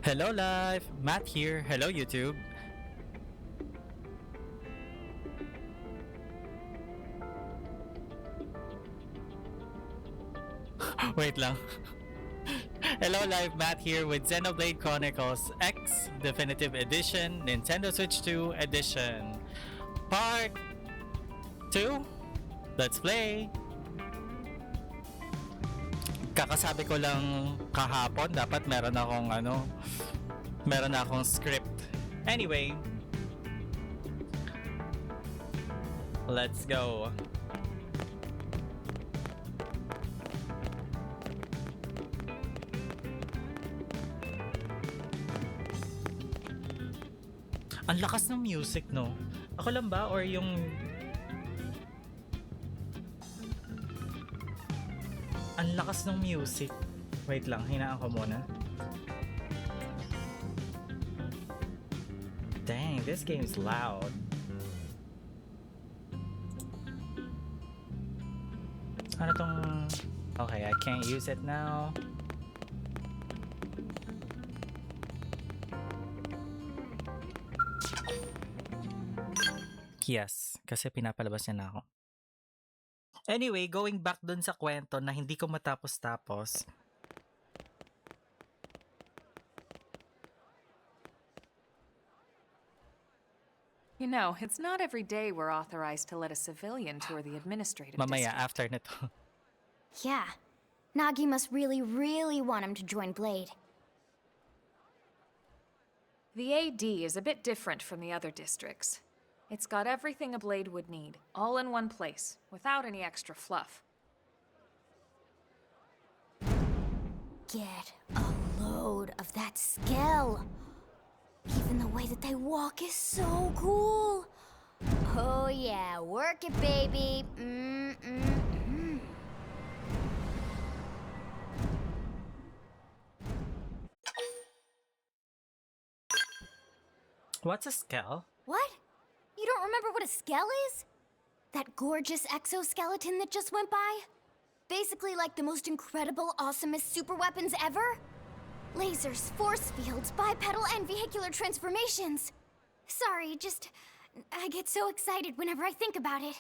Hello live, Matt here. Hello YouTube. Wait lang. Hello live, Matt here with Xenoblade Chronicles X Definitive Edition, Nintendo Switch 2 Edition. Part 2. Let's play. Kakasabi ko lang kahapon, dapat meron akong script. Anyway, let's go. Ang lakas ng music, no? Ako lang ba or yung ang lakas ng music? Wait lang, hinaan ko muna. Dang, this game's loud. Ano tong... Okay, I can't use it now. Yes, kasi pinapalabas niya na ako. Anyway, going back dun sa kwento na hindi ko matapos-tapos. You know, it's not every day we're authorized to let a civilian tour the administrative Mamaya, district. after nito. Yeah. Nagi must really, really want him to join Blade. The AD is a bit different from the other districts. It's got everything a Blade would need, all in one place, without any extra fluff. Get a load of that scale. Even the way that they walk is so cool. Oh yeah, work it, baby. What's a skell? What? You don't remember what a scale is? That gorgeous exoskeleton that just went by? Basically like the most incredible, awesomest super weapons ever? Lasers, force fields, bipedal and vehicular transformations. Sorry, I get so excited whenever I think about it.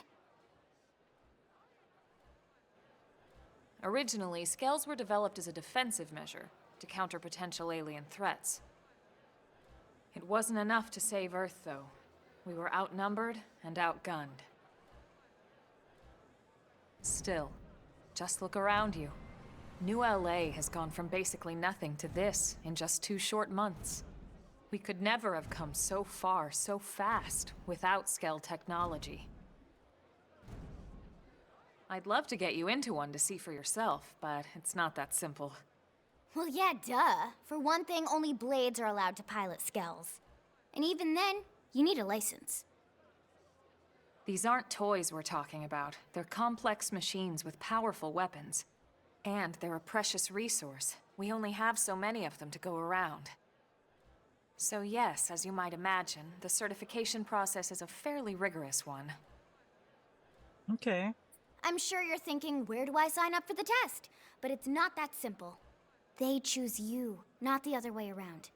Originally, scales were developed as a defensive measure to counter potential alien threats. It wasn't enough to save Earth, though. We were outnumbered and outgunned. Still, just look around you. New LA has gone from basically nothing to this in just 2 short months. We could never have come so far so fast without Skell technology. I'd love to get you into one to see for yourself, but it's not that simple. Well, yeah, duh. For one thing, only Blades are allowed to pilot Skells. And even then, you need a license. These aren't toys we're talking about. They're complex machines with powerful weapons. And they're a precious resource. We only have so many of them to go around. So yes, as you might imagine, the certification process is a fairly rigorous one. Okay. I'm sure you're thinking, where do I sign up for the test? But it's not that simple. They choose you, not the other way around.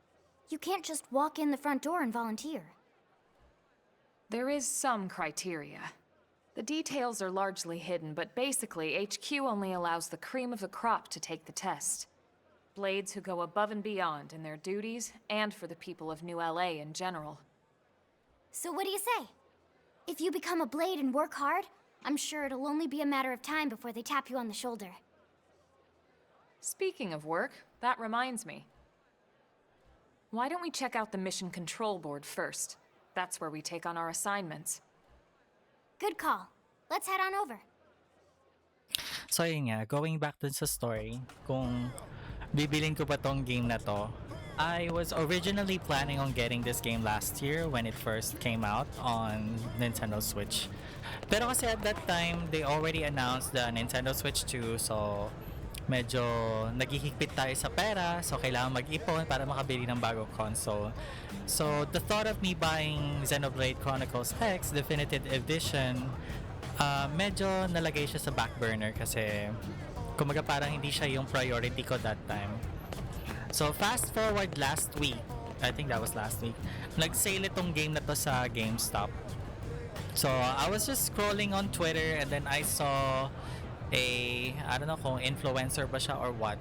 You can't just walk in the front door and volunteer. There is some criteria. The details are largely hidden, but basically, HQ only allows the cream of the crop to take the test. Blades who go above and beyond in their duties, and for the people of New LA in general. So what do you say? If you become a Blade and work hard, I'm sure it'll only be a matter of time before they tap you on the shoulder. Speaking of work, that reminds me. Why don't we check out the Mission Control Board first? That's where we take on our assignments. Good call. Let's head on over. So yun nga, going back dun sa story, kung bibilin ko ba tong game na to, I was originally planning on getting this game last year when it first came out on Nintendo Switch. Pero kasi at that time, they already announced the Nintendo Switch 2, so medyo naghihigpit tayo sa pera, so kailangan mag-ipon para makabili ng bagong console. So the thought of me buying Xenoblade Chronicles X Definitive Edition, medyo nalagay siya sa back burner kasi kumaga parang hindi siya yung priority ko that time. So fast forward last week, I think that was last week, nag-sale itong game na to sa GameStop. So I was just scrolling on Twitter and then I saw I don't know kung influencer ba siya or what,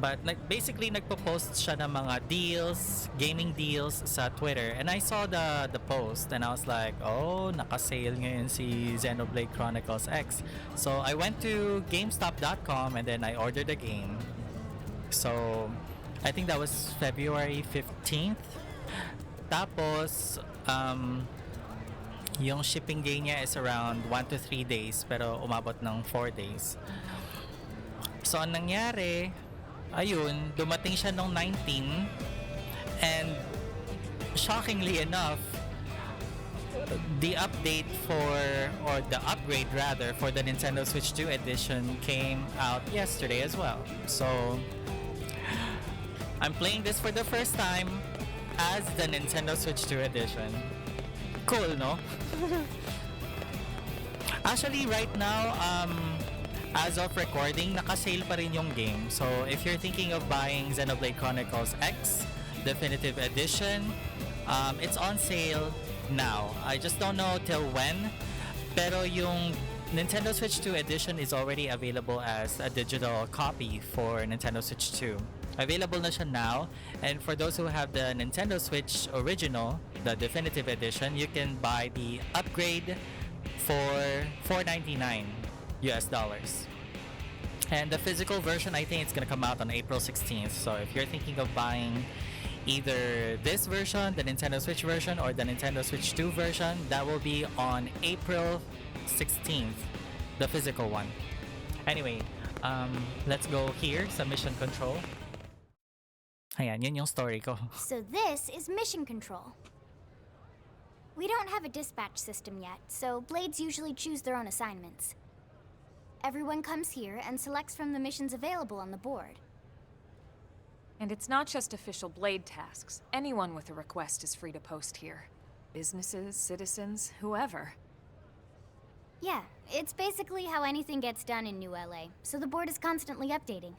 but basically nagpo-post siya ng mga deals, gaming deals sa Twitter, and I saw the post and I was like, oh, naka-sale ngayon si Xenoblade Chronicles X. So I went to GameStop.com and then I ordered the game. So I think that was February 15th. Tapos yung shipping day niya is around 1 to 3 days pero umabot ng 4 days. So ang nangyari, ayun, dumating siya nung 19 and shockingly enough, the update or the upgrade rather for the Nintendo Switch 2 edition came out yesterday as well. So I'm playing this for the first time as the Nintendo Switch 2 edition. Cool, no? Actually, right now, as of recording, naka-sale pa rin yung game. So, if you're thinking of buying Xenoblade Chronicles X Definitive Edition, it's on sale now. I just don't know till when. Pero yung Nintendo Switch 2 edition is already available as a digital copy for Nintendo Switch 2. Available na siya now, and for those who have the Nintendo Switch original, the definitive edition, you can buy the upgrade for $4.99 US. And the physical version, I think it's gonna come out on April 16th. So if you're thinking of buying either this version, the Nintendo Switch version, or the Nintendo Switch 2 version, that will be on April 16th, the physical one. Anyway, let's go here sa mission control. Ayan, yun yung story ko. So this is mission control. We don't have a dispatch system yet, so Blades usually choose their own assignments. Everyone comes here and selects from the missions available on the board. And it's not just official Blade tasks. Anyone with a request is free to post here. Businesses, citizens, whoever. Yeah, it's basically how anything gets done in New LA, so the board is constantly updating.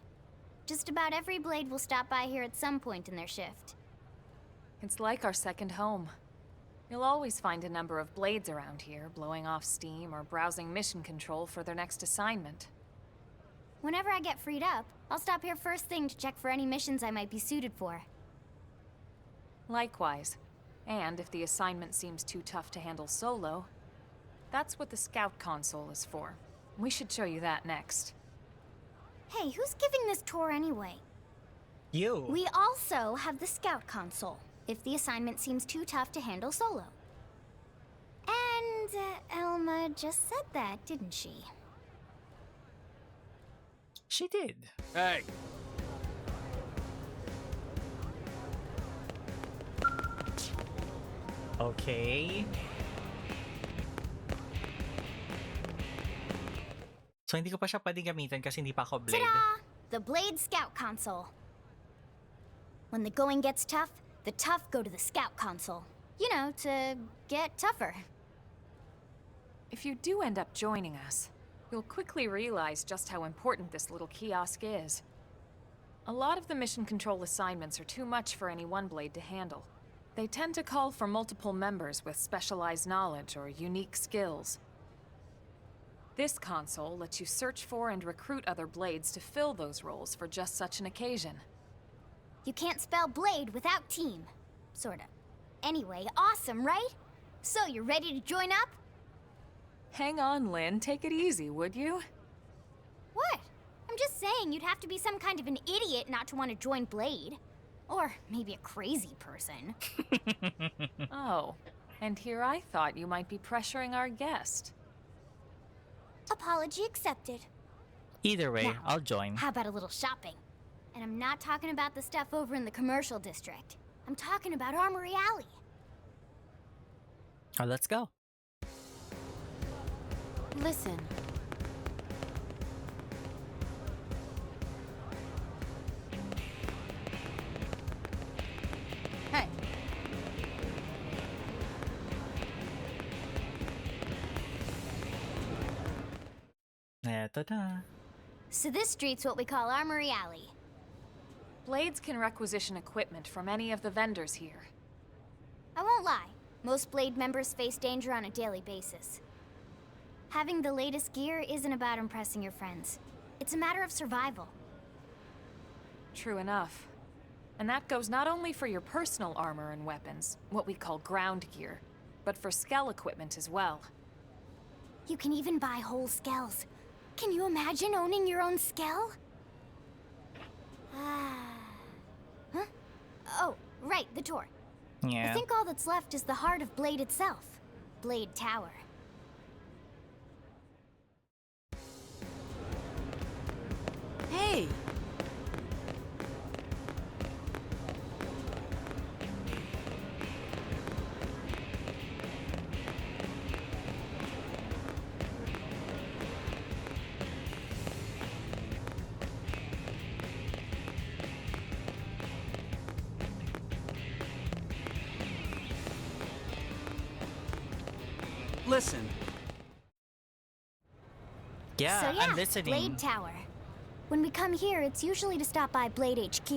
Just about every Blade will stop by here at some point in their shift. It's like our second home. You'll always find a number of Blades around here, blowing off steam or browsing mission control for their next assignment. Whenever I get freed up, I'll stop here first thing to check for any missions I might be suited for. Likewise. And if the assignment seems too tough to handle solo, that's what the Scout console is for. We should show you that next. Hey, who's giving this tour anyway? You! We also have the Scout console, if the assignment seems too tough to handle solo. And Elma just said that, didn't she? She did. Hey, Okay. So hindi ko pa siya pwedeng gamitin kasi hindi pa ako Blade. Ta-da! The Blade Scout console. When the going gets tough, the tough go to the Scout console. You know, to get tougher. If you do end up joining us, you'll quickly realize just how important this little kiosk is. A lot of the mission control assignments are too much for any one Blade to handle. They tend to call for multiple members with specialized knowledge or unique skills. This console lets you search for and recruit other Blades to fill those roles for just such an occasion. You can't spell Blade without team. Sorta. Anyway, awesome, right? So, you're ready to join up? Hang on, Lynn. Take it easy, would you? What? I'm just saying you'd have to be some kind of an idiot not to want to join Blade. Or maybe a crazy person. Oh, and here I thought you might be pressuring our guest. Apology accepted. Either way, Now, I'll join. How about a little shopping? And I'm not talking about the stuff over in the commercial district. I'm talking about Armory Alley. Oh, let's go. Listen. Hey. Eto na. So this street's what we call Armory Alley. Blades can requisition equipment from any of the vendors here. I won't lie, most Blade members face danger on a daily basis. Having the latest gear isn't about impressing your friends. It's a matter of survival. True enough. And that goes not only for your personal armor and weapons, what we call ground gear, but for skell equipment as well. You can even buy whole skells. Can you imagine owning your own skell? Huh? Oh, right, the tour. Yeah. I think all that's left is the heart of Blade itself. Blade Tower. Hey! listen. Yeah, So yeah, I'm listening. Blade Tower. When we come here, it's usually to stop by Blade HQ.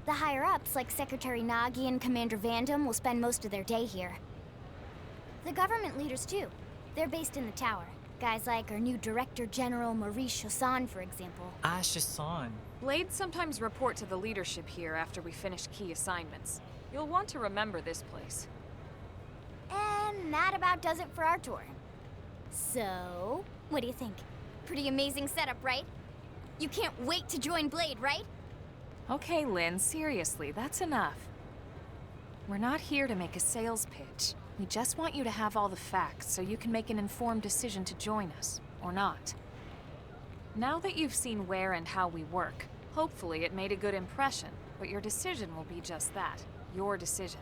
The higher-ups, like Secretary Nagi and Commander Vandam, will spend most of their day here. The government leaders, too. They're based in the tower. Guys like our new Director General Maurice Chassan, for example. Ah, Shison. Blades sometimes report to the leadership here after we finish key assignments. You'll want to remember this place. And that about does it for our tour. So, what do you think? Pretty amazing setup, right? You can't wait to join Blade, right? Okay, Lynn, seriously, that's enough. We're not here to make a sales pitch. We just want you to have all the facts so you can make an informed decision to join us, or not. Now that you've seen where and how we work, hopefully it made a good impression, but your decision will be just that, your decision.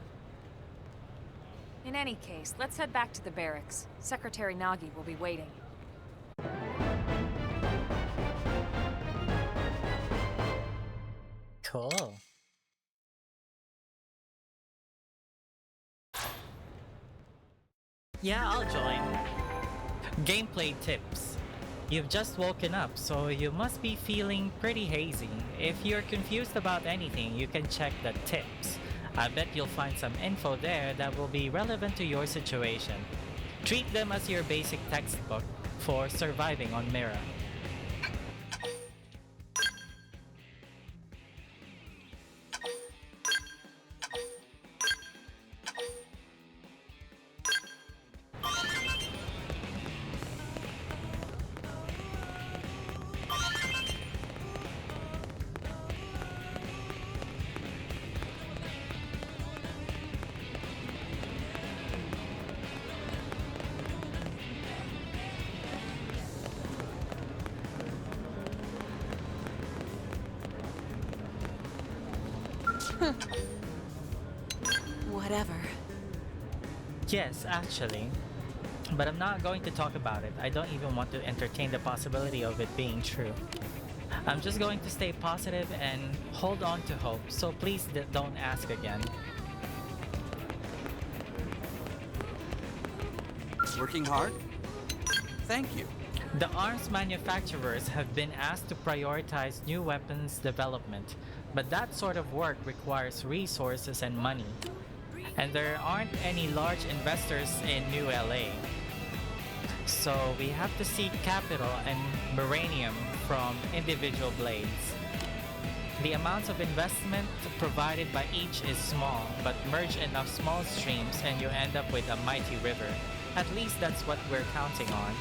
In any case, let's head back to the barracks. Secretary Nagi will be waiting. Cool. Yeah, I'll join. Gameplay tips. You've just woken up, so you must be feeling pretty hazy. If you're confused about anything, you can check the tips. I bet you'll find some info there that will be relevant to your situation. Treat them as your basic textbook for surviving on Mira. Whatever. Yes, actually. But I'm not going to talk about it. I don't even want to entertain the possibility of it being true. I'm just going to stay positive and hold on to hope, so please don't ask again. Working hard? Thank you. The arms manufacturers have been asked to prioritize new weapons development, but that sort of work requires resources and money. And there aren't any large investors in New LA. So we have to seek capital and uranium from individual blades. The amounts of investment provided by each is small, but merge enough small streams and you end up with a mighty river. At least that's what we're counting on.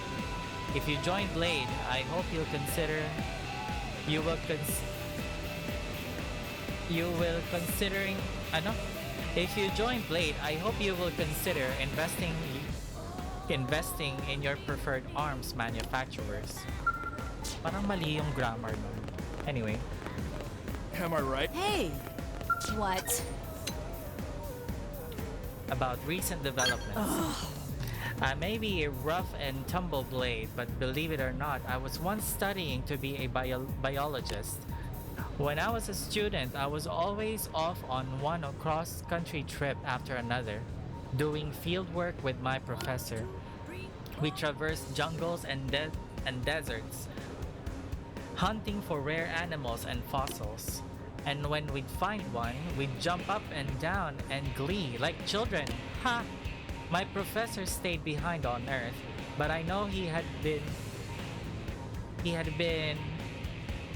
If you join Blade, I hope you will consider investing in your preferred arms manufacturers. Parang mali yung grammar nun. Anyway. Am I right? Hey! What? About recent developments. I may be a rough and tumble blade, but believe it or not, I was once studying to be a biologist. When I was a student, I was always off on one cross-country trip after another, doing field work with my professor. We traversed jungles and deserts, hunting for rare animals and fossils. And when we'd find one, we'd jump up and down and glee like children. Ha! My professor stayed behind on Earth, but I know he had been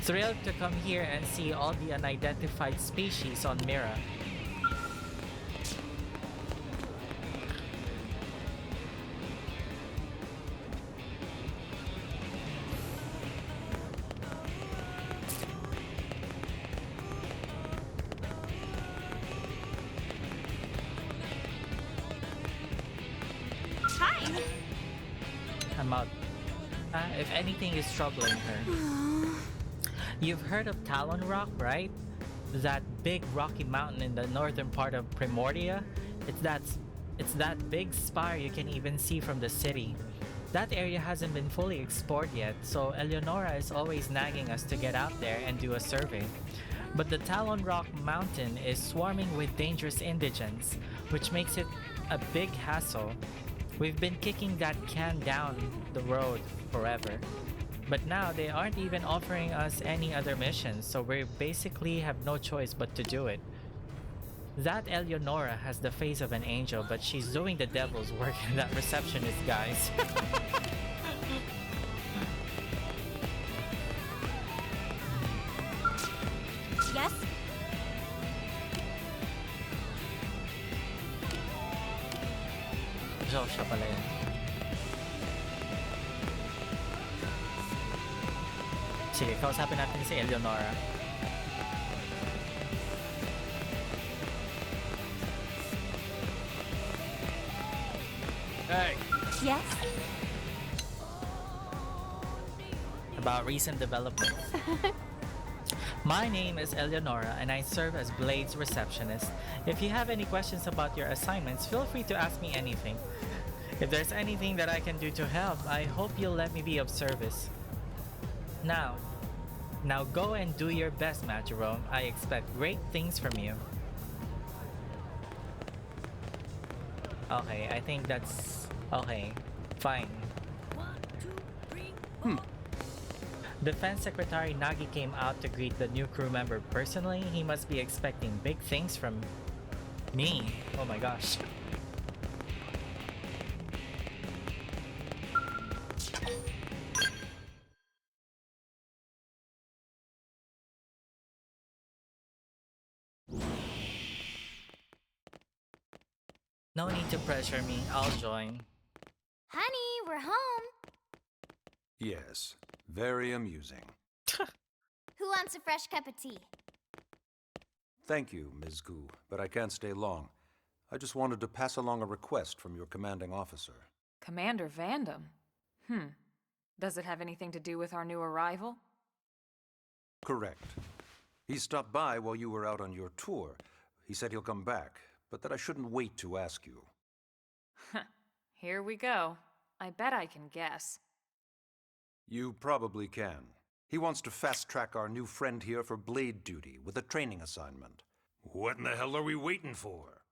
thrilled to come here and see all the unidentified species on Mira. I'm out. If anything is troubling her. You've heard of Talon Rock, right? That big rocky mountain in the northern part of Primordia? It's that big spire you can even see from the city. That area hasn't been fully explored yet, so Eleonora is always nagging us to get out there and do a survey. But the Talon Rock mountain is swarming with dangerous indigents, which makes it a big hassle. We've been kicking that can down the road forever. But now they aren't even offering us any other missions, so we basically have no choice but to do it. That Eleonora has the face of an angel, but she's doing the devil's work in that receptionist, guys. Oh, siya pala yun. Sige, kausapin natin si Eleonora. Hey! Yes? About recent developments. My name is Eleonora and I serve as Blade's receptionist. If you have any questions about your assignments, feel free to ask me anything. If there's anything that I can do to help, I hope you'll let me be of service. Now go and do your best, MattJerome. I expect great things from you. Okay, I think that's okay. Fine. Defense Secretary Nagi came out to greet the new crew member personally. He must be expecting big things from me. Oh my gosh. No need to pressure me. I'll join. Honey, we're home. Yes, very amusing. Who wants a fresh cup of tea? Thank you, Ms. Gu, but I can't stay long. I just wanted to pass along a request from your commanding officer. Commander Vandam? Does it have anything to do with our new arrival? Correct. He stopped by while you were out on your tour. He said he'll come back, but that I shouldn't wait to ask you. Here we go. I bet I can guess. You probably can. He wants to fast-track our new friend here for blade duty with a training assignment. What in the hell are we waiting for?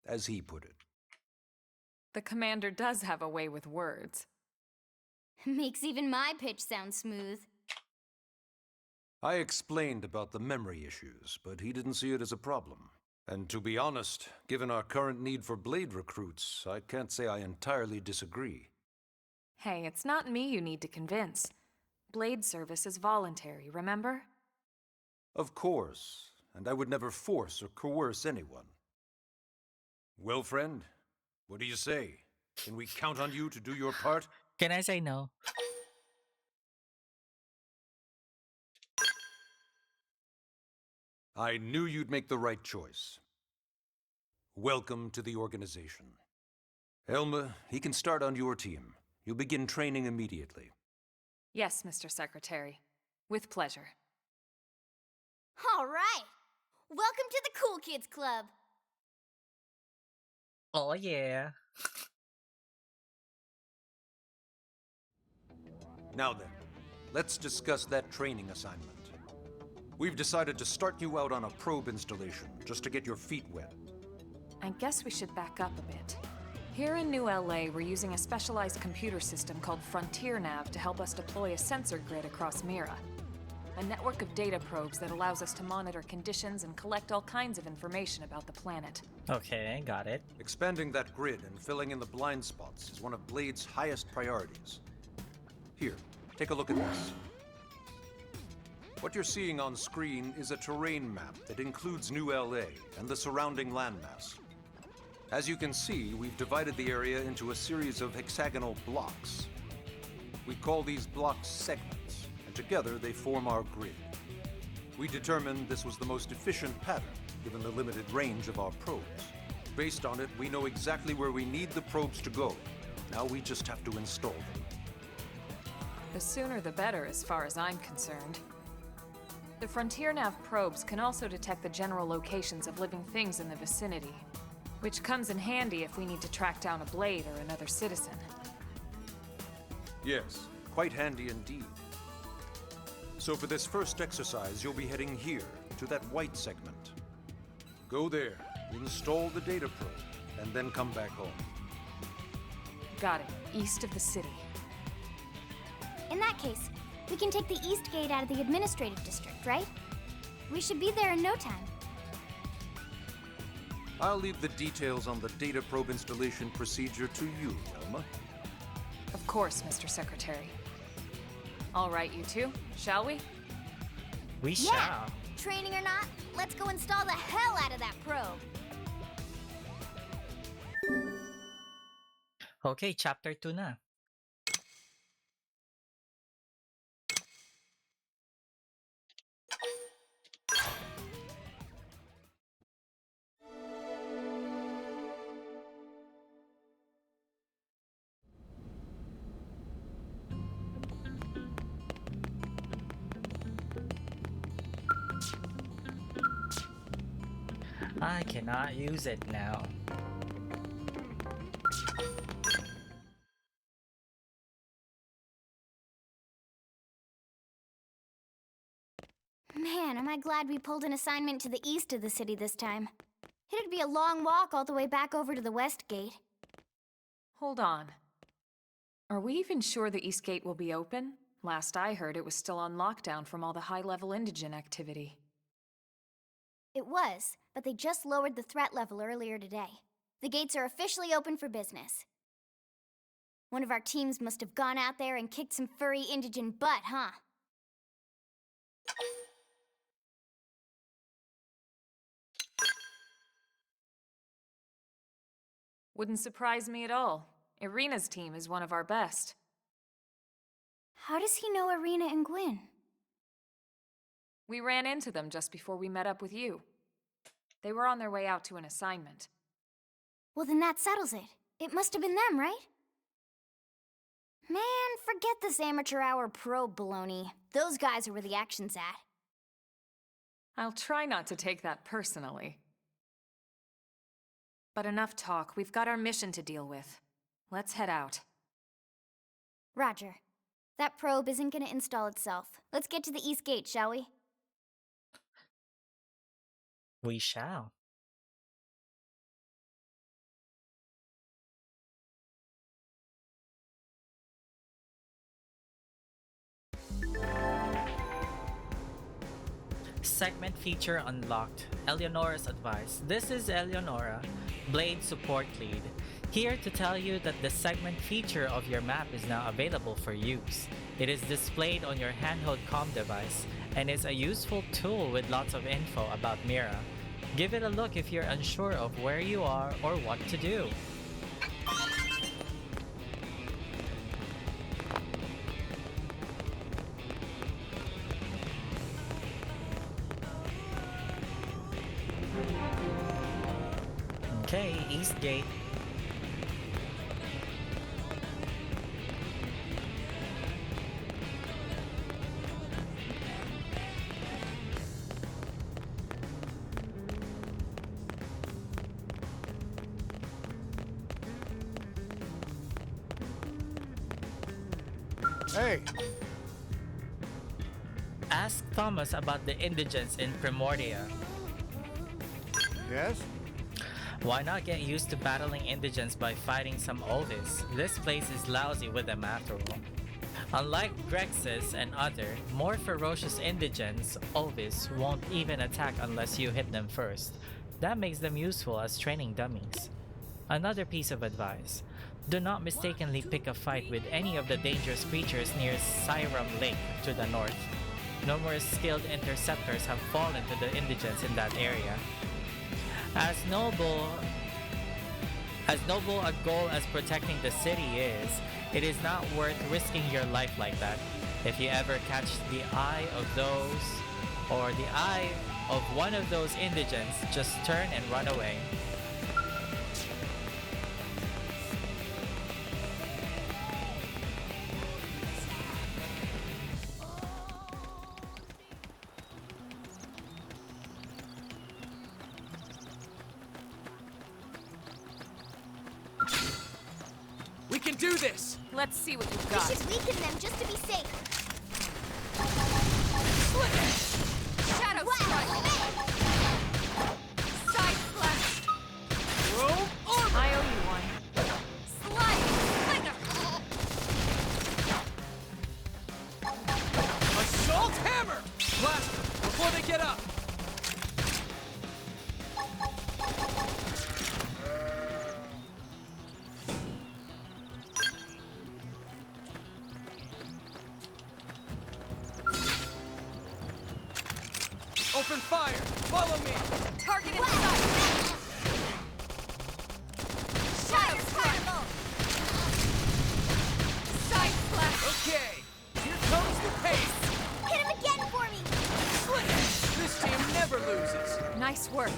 As he put it. The commander does have a way with words. Makes even my pitch sound smooth. I explained about the memory issues, but he didn't see it as a problem. And to be honest, given our current need for blade recruits, I can't say I entirely disagree. Hey, it's not me you need to convince. Blade service is voluntary, remember? Of course, and I would never force or coerce anyone. Well, friend, what do you say? Can we count on you to do your part? Can I say no? I knew you'd make the right choice. Welcome to the organization. Elma, he can start on your team. You'll begin training immediately. Yes, Mr. Secretary. With pleasure. All right. Welcome to the Cool Kids Club. Oh yeah. Now then, let's discuss that training assignment. We've decided to start you out on a probe installation, just to get your feet wet. I guess we should back up a bit. Here in New LA, we're using a specialized computer system called Frontier Nav to help us deploy a sensor grid across Mira. A network of data probes that allows us to monitor conditions and collect all kinds of information about the planet. Okay, got it. Expanding that grid and filling in the blind spots is one of Blade's highest priorities. Here, take a look at this. What you're seeing on screen is a terrain map that includes New LA and the surrounding landmass. As you can see, we've divided the area into a series of hexagonal blocks. We call these blocks segments, and together they form our grid. We determined this was the most efficient pattern, given the limited range of our probes. Based on it, we know exactly where we need the probes to go. Now we just have to install them. The sooner the better, as far as I'm concerned. The Frontier Nav probes can also detect the general locations of living things in the vicinity, which comes in handy if we need to track down a blade or another citizen. Yes, quite handy indeed. So for this first exercise, you'll be heading here, to that white segment. Go there, install the data probe, and then come back home. Got it. East of the city. In that case, we can take the east gate out of the administrative district, right? We should be there in no time. I'll leave the details on the data probe installation procedure to you, Elma. Of course, Mr. Secretary. All right, you two, shall we? We Yeah! shall. Training or not, let's go install the hell out of that probe. Okay, chapter 2 na. I cannot use it now. Man, am I glad we pulled an assignment to the east of the city this time. It'd be a long walk all the way back over to the west gate. Hold on. Are we even sure the East Gate will be open? Last I heard, it was still on lockdown from all the high-level indigent activity. It was, but they just lowered the threat level earlier today. The gates are officially open for business. One of our teams must have gone out there and kicked some furry indigent butt, huh? Wouldn't surprise me at all. Irina's team is one of our best. How does he know Irina and Gwyn? We ran into them just before we met up with you. They were on their way out to an assignment. Well, then that settles it. It must have been them, right? Man, forget this amateur hour probe baloney. Those guys are where the action's at. I'll try not to take that personally. But enough talk. We've got our mission to deal with. Let's head out. Roger. That probe isn't gonna install itself. Let's get to the East Gate, shall we? We shall. Segment feature unlocked. Eleonora's advice. This is Eleonora, Blade Support Lead, here to tell you that the segment feature of your map is now available for use. It is displayed on your handheld comm device and is a useful tool with lots of info about Mira. Give it a look if you're unsure of where you are or what to do. Okay, East Gate. Hey, Ask Thomas about the indigents in Primordia. yes? Why not get used to battling indigents by fighting some Ovis? This place is lousy with them after all. Unlike Grex's and other, more ferocious indigents, Ovis won't even attack unless you hit them first. That makes them useful as training dummies. Another piece of advice. Do not mistakenly pick a fight with any of the dangerous creatures near Siram Lake to the north. Numerous skilled interceptors have fallen to the indigents in that area. As noble a goal as protecting the city is, it is not worth risking your life like that. If you ever catch the eye of those, or the eye of one of those indigents, just turn and run away. We can do this! Let's see what you've We got. should weaken them just to be safe. Shadow Strike! Side Slash! Jerome, armor! I owe you one. Slide! Slinger! Assault hammer! Blast them before they get up! Open fire! Follow me! Target in sight! Shadow Carnival! Okay, here comes the pace. Hit him again for me! Slick! This team never loses. Nice work.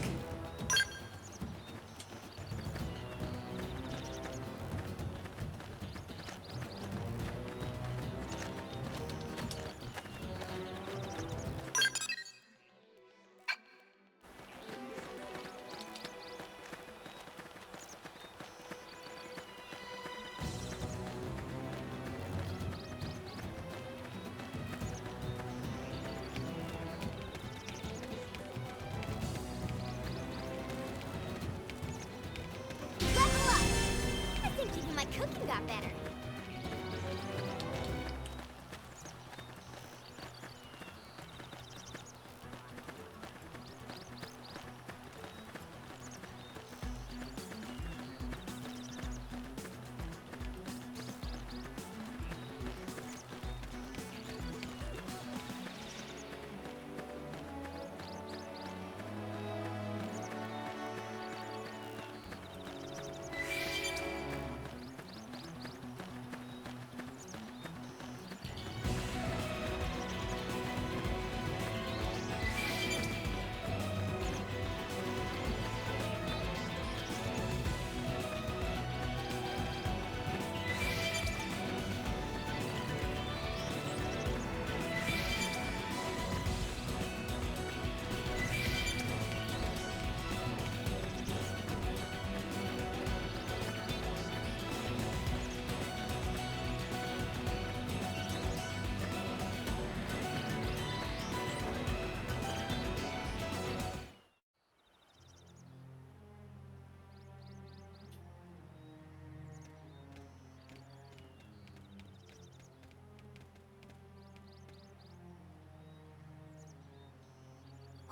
Level up! I think even my cooking got better.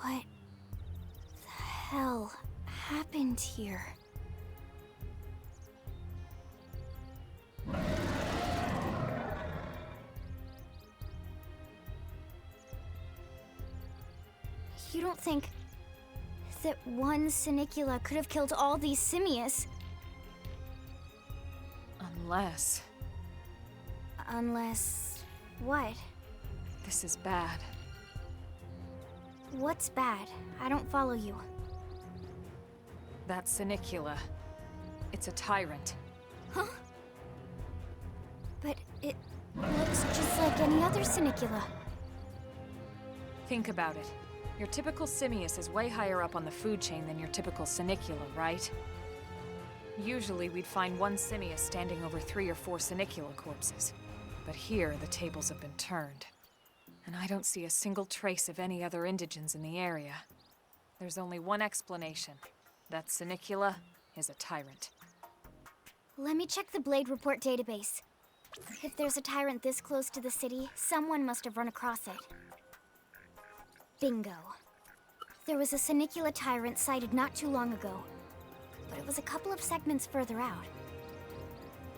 What the hell happened here? You don't think that one Sinicula could have killed all these simius? Unless Unless... what? this is bad. What's bad? I don't follow you. That Sinicula. It's a tyrant. Huh? But it looks just like any other Sinicula. Think about it. Your typical simius is way higher up on the food chain than your typical Sinicula, right? Usually we'd find one simius standing over 3 or 4 Sinicula corpses. But here, the tables have been turned. And I don't see a single trace of any other indigents in the area. There's only one explanation. That Sinicula is a tyrant. Let me check the Blade Report database. If there's a tyrant this close to the city, someone must have run across it. Bingo. There was a Sinicula tyrant sighted not too long ago, but it was a couple of segments further out.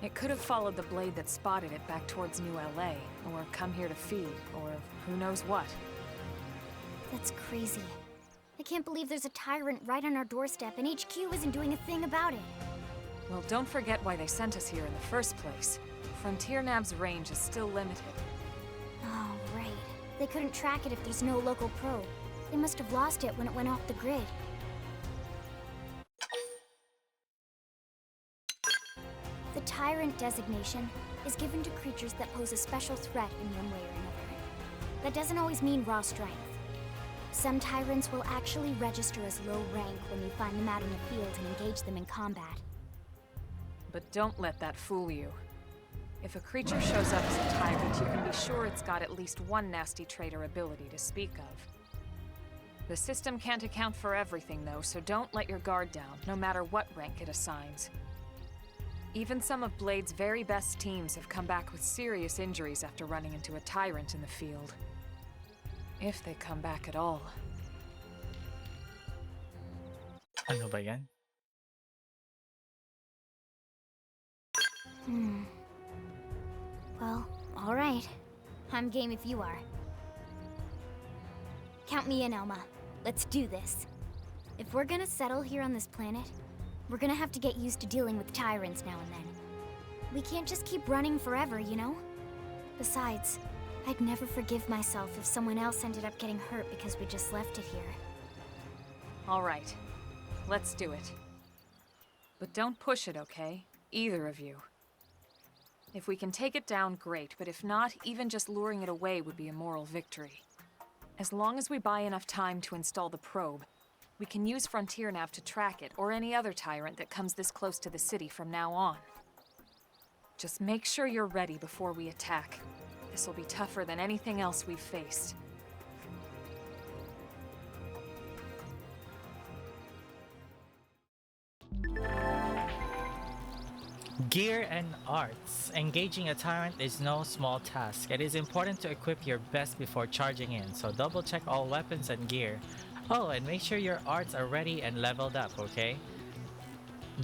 It could have followed the blade that spotted it back towards New LA, or come here to feed, or who knows what. That's crazy. I can't believe there's a tyrant right on our doorstep and HQ isn't doing a thing about it. Well, don't forget why they sent us here in the first place. Frontier Nav's range is still limited. Oh, right. They couldn't track it if there's no local probe. They must have lost it when it went off the grid. The Tyrant designation is given to creatures that pose a special threat in one way or another. That doesn't always mean raw strength. Some Tyrants will actually register as low rank when you find them out in the field and engage them in combat. But don't let that fool you. If a creature shows up as a tyrant, you can be sure it's got at least one nasty trait or ability to speak of. The system can't account for everything, though, so don't let your guard down, no matter what rank it assigns. Even some of Blade's very best teams have come back with serious injuries after running into a tyrant in the field. If they come back at all. Ano ba yan? Well, all right. I'm game if you are. Count me in, Elma. Let's do this. If we're gonna settle here on this planet, we're gonna have to get used to dealing with tyrants now and then. We can't just keep running forever, you know? Besides, I'd never forgive myself if someone else ended up getting hurt because we just left it here. All right. Let's do it. But don't push it, okay? Either of you. If we can take it down, great, but if not, even just luring it away would be a moral victory. As long as we buy enough time to install the probe, we can use Frontier Nav to track it, or any other tyrant that comes this close to the city from now on. Just make sure you're ready before we attack. This will be tougher than anything else we've faced. Gear and arts. Engaging a tyrant is no small task. It is important to equip your best before charging in, so double check all weapons and gear. Oh, and make sure your arts are ready and leveled up, okay?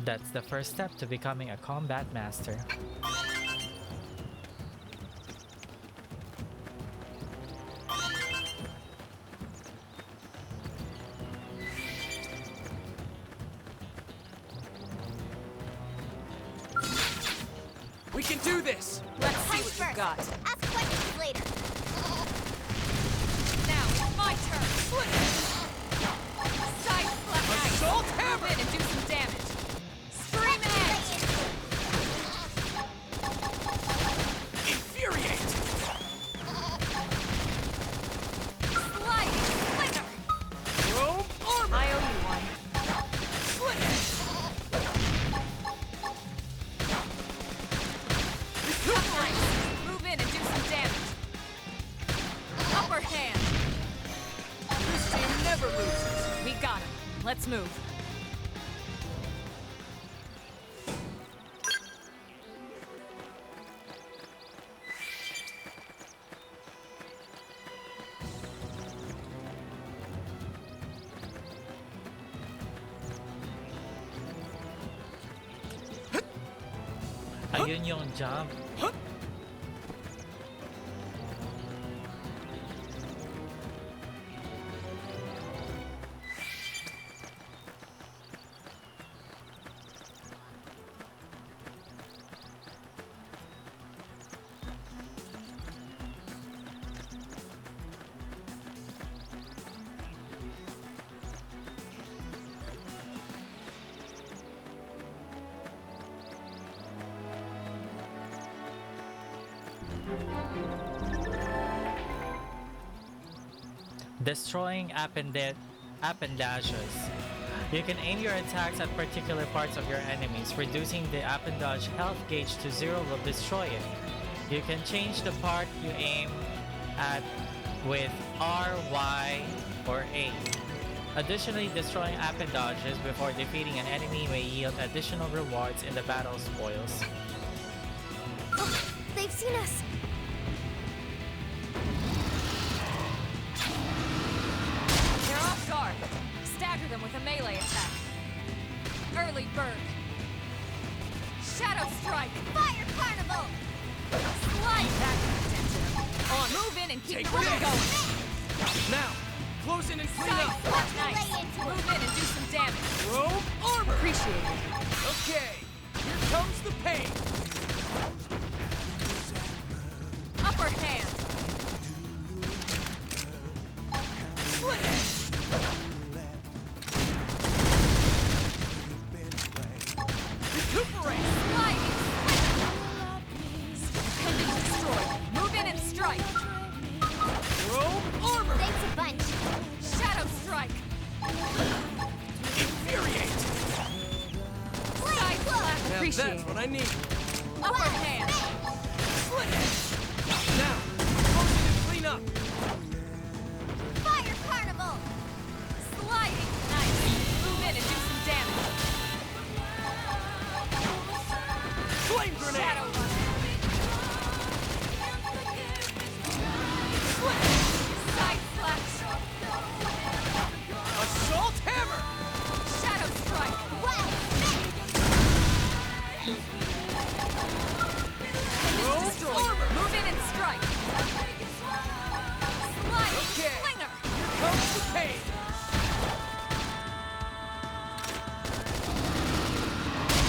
That's the first step to becoming a combat master. We can do this! Let's see what you've got. Ask questions later. Now, it's my turn. Side flat knife. Assault hammer! Move in and do some damage. Scream edge. Infuriate! Sliding slinger. Jerome armor! I owe you one. Nice. Move in and do some damage. Upper hand. This team never loses! We got him. Let's move. Ayun yung jump. Destroying appendages. You can aim your attacks at particular parts of your enemies. Reducing the appendage health gauge to 0 will destroy it. You can change the part you aim at with R, Y, or A. Additionally, destroying appendages before defeating an enemy may yield additional rewards in the battle spoils. Oh, they've seen us. They're off guard. Stagger them with a melee attack. Early bird. Shadow strike. Fire carnival. Slide back attention. On. Move in and keep Take the run this. going. Now, close in and clean Side up! flat Lay nice. into Move in and do some damage. Jerome armor! Appreciate it. Okay, here comes the pain! Upper hand. Split it! Recuperate! Sliding. Pendant destroyed. Move in and strike. Jerome armor! Thanks a bunch. Shadow strike. Infuriate! Side flat. Now Appreciate that's it. what I need. Upper hand. Split it! Now, close in and clean up! Fire carnival. Sliding. Nice. Move in and do some damage. Flame grenade! Shadow run. Side slash. Assault hammer! Shadow strike. Well, Jerome Destroyed. armor! Move in and strike. Sliding. Okay. Slinger. Here comes the pain!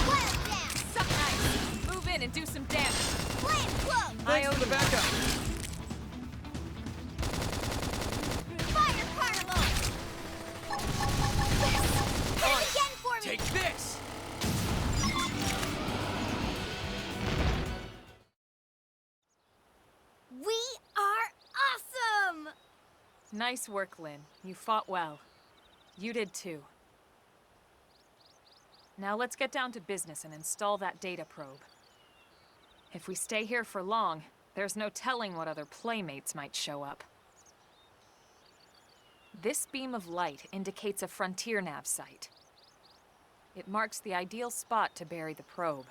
well down. Suck nice. Move in and do some damage. Flame cloak. I Thanks owe for the you. backup! Nice work, Lynn. You fought well. You did too. Now let's get down to business and install that data probe. If we stay here for long, there's no telling what other playmates might show up. This beam of light indicates a frontier nav site. It marks the ideal spot to bury the probe.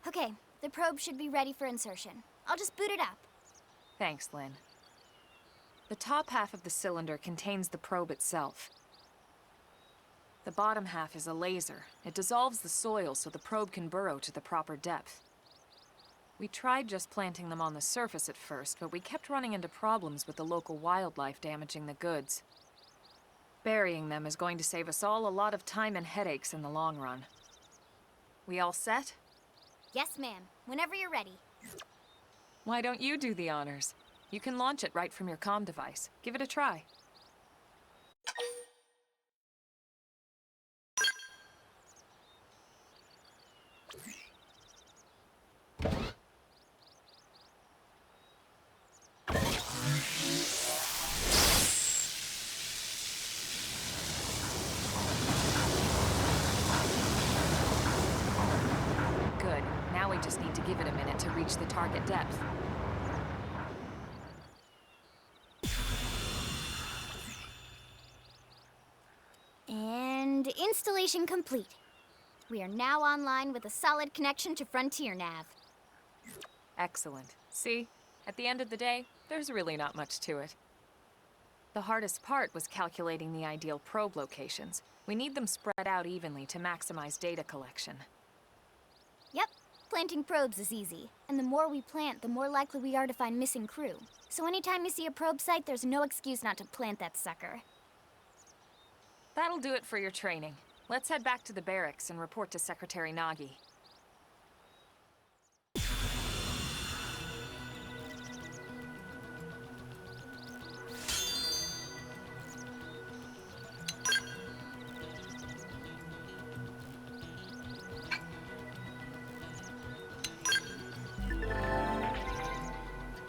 Okay, the probe should be ready for insertion. I'll just boot it up. Thanks, Lynn. The top half of the cylinder contains the probe itself. The bottom half is a laser. It dissolves the soil so the probe can burrow to the proper depth. We tried just planting them on the surface at first, but we kept running into problems with the local wildlife damaging the goods. Burying them is going to save us all a lot of time and headaches in the long run. We all set? Yes, ma'am. Whenever you're ready. Why don't you do the honors? You can launch it right from your comm device. Give it a try. Good. Now we just need to give it a minute to reach the target depth. And installation complete. We are now online with a solid connection to Frontier Nav. Excellent. See? At the end of the day, there's really not much to it. The hardest part was calculating the ideal probe locations. We need them spread out evenly to maximize data collection. Yep, planting probes is easy. And the more we plant, the more likely we are to find missing crew. So anytime you see a probe site, there's no excuse not to plant that sucker. That'll do it for your training. Let's head back to the barracks and report to Secretary Nagi.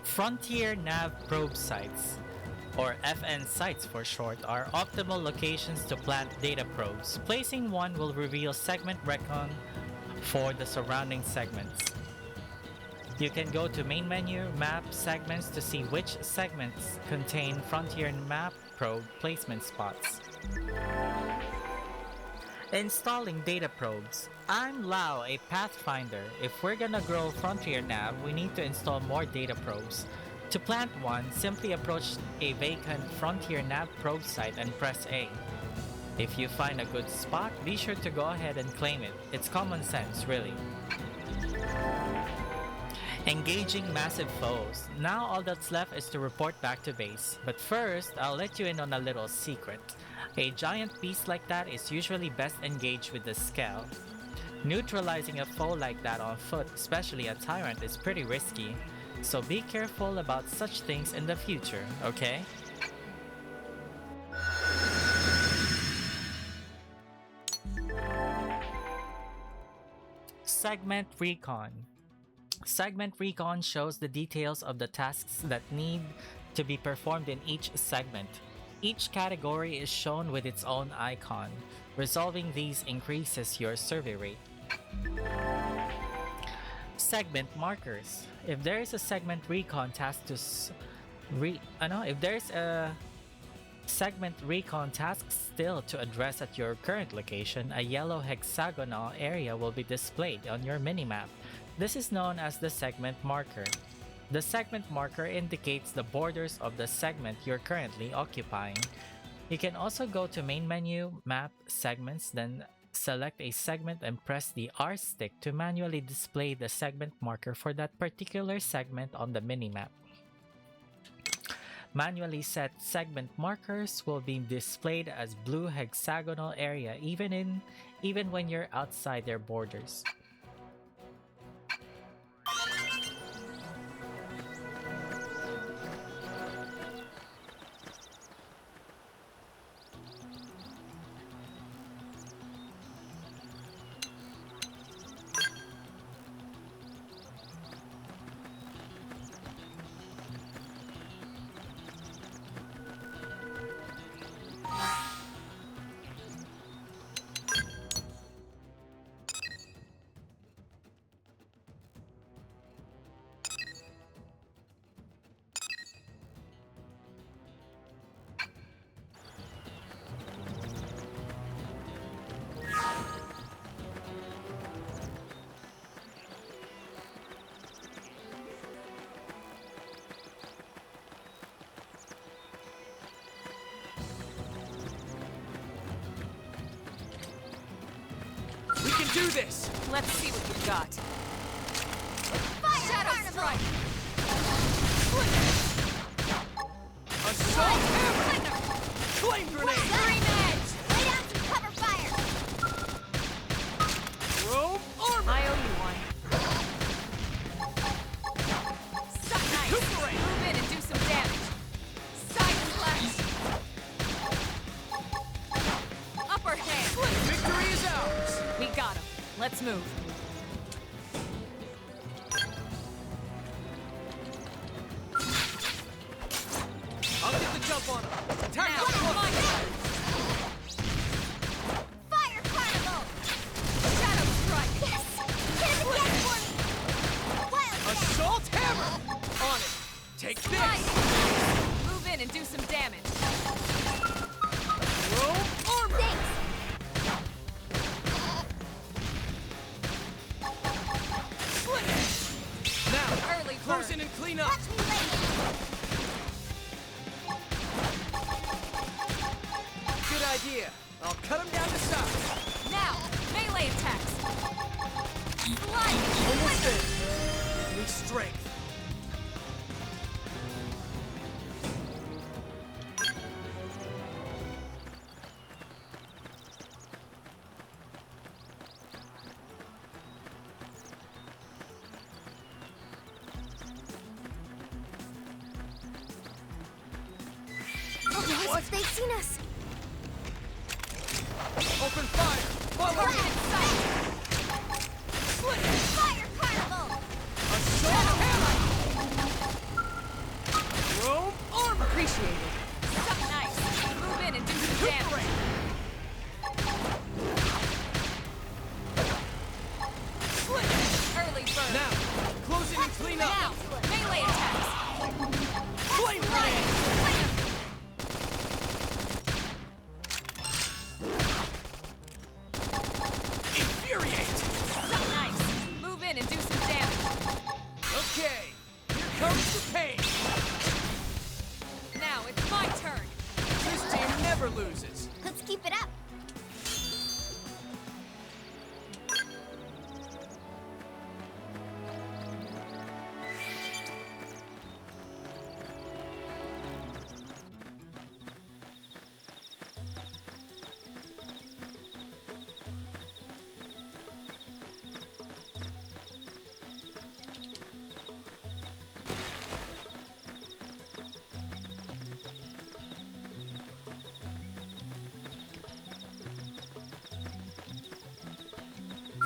Frontier Nav Probe Sites, or FN sites for short, are optimal locations to plant data probes. Placing one will reveal segment recon for the surrounding segments. You can go to main menu, map segments to see which segments contain Frontier Map probe placement spots. Installing data probes. I'm Lau, a pathfinder. If we're gonna grow Frontier Nav, we need to install more data probes. To plant one, simply approach a vacant Frontier Nav probe site and press A. If you find a good spot, be sure to go ahead and claim it. It's common sense, really. Engaging massive foes. Now all that's left is to report back to base. But first, I'll let you in on a little secret. A giant beast like that is usually best engaged with the Skell. Neutralizing a foe like that on foot, especially a tyrant, is pretty risky. So be careful about such things in the future, okay? Segment Recon. Segment Recon shows the details of the tasks that need to be performed in each segment. Each category is shown with its own icon. Resolving these increases your survey rate. Segment markers. If there is a segment recon task to if there's a segment recon task still to address at your current location, a yellow hexagonal area will be displayed on your minimap. This is known as the segment marker. The segment marker indicates the borders of the segment you're currently occupying. You can also go to main menu, map, segments, then select a segment and press the R stick to manually display the segment marker for that particular segment on the minimap. Manually set segment markers will be displayed as blue hexagonal area even when you're outside their borders. do this! Let's see what you've got. Fire Shadow Carnival! Strike! Assault hammer! Flame grenade! Green Edge! Lay down some cover fire! Jerome armor! I owe you one. Nice. Recuperate! Move in and do some damage. Side slash. Upper hand. Victory is ours! We got him. Let's move. I'll get the jump on him! Attack Now, up come close! on. Fire Carnival! Shadow Strike. Yes! Hit him again for me! Wild Assault hammer! On it! Take Slide. this! Move in and do some damage. Jerome armor! Thanks! Slit! Now, Early close bird. in and clean up! Watch me lay Good idea. I'll cut him down to size. Now, melee attacks. Slide. Almost there. Need strength. What? They've seen us! Open fire! Follow Target me! in sight! Slit! Fire Carnival! Assault hammer! Jerome armor! Appreciated. Something nice. Move in and do some damage. Slit! Early bird. Now, close in and clean up! Now, melee attacks. Flame grenade! Infuriate! Something nice. Move in and do some damage. Okay, here comes the pain! Now, it's my turn. This team never loses. Let's keep it up!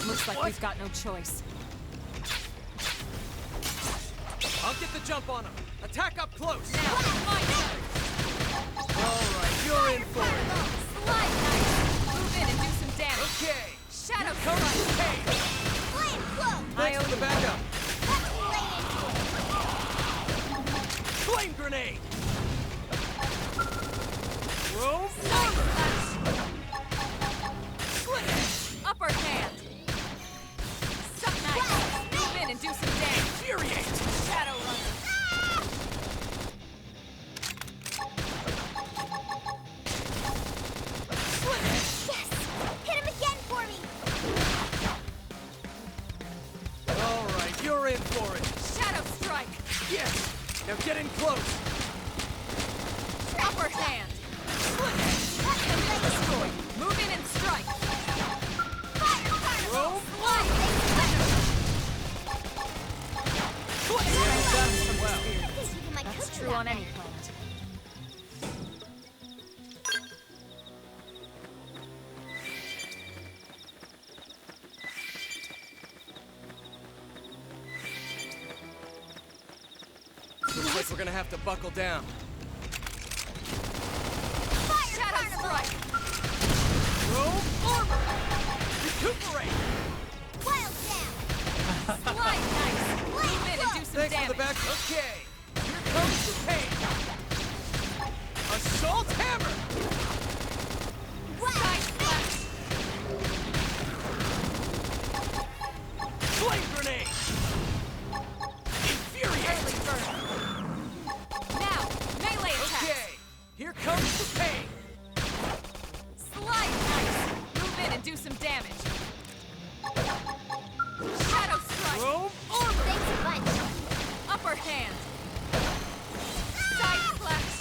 Looks like What? we've got no choice. I'll get the jump on him. Attack up close. Now, it's my turn. All right, you're in for it. Slide nice. Move in and do some damage. Okay, Shadow comes the Strike. pain. Flame Cloak! Thanks for the backup. Watch me lay into it! Flame grenade. Jerome Side armor. slash. Slit. Upper hand. Something nice. Move in and do some damage. Infuriate. Shadow Runner. Yes! Hit him again for me! All right, you're in for it. Shadow Strike. Yes. Now get in close. Upper hand. Enemy destroyed. Move in and strike. Fire Carnival! Jerome Slide. well. I think even my That's coach true got on any better. planet. Looks like we're gonna have to buckle down. Fire Shadow Carnival! Strike. Jerome armor. Recuperate. Wild Down! Slide nice. Move in and do some Thanks for the damage. back. Okay, here comes the pain. Assault hammer. Side slash. Flame grenade. Infuriate. Early burn. Now, melee attack. Okay, here comes the pain. Slide nice. Move in and do some damage. Jerome, armor! Thanks a bunch. Upper hand. Side splash.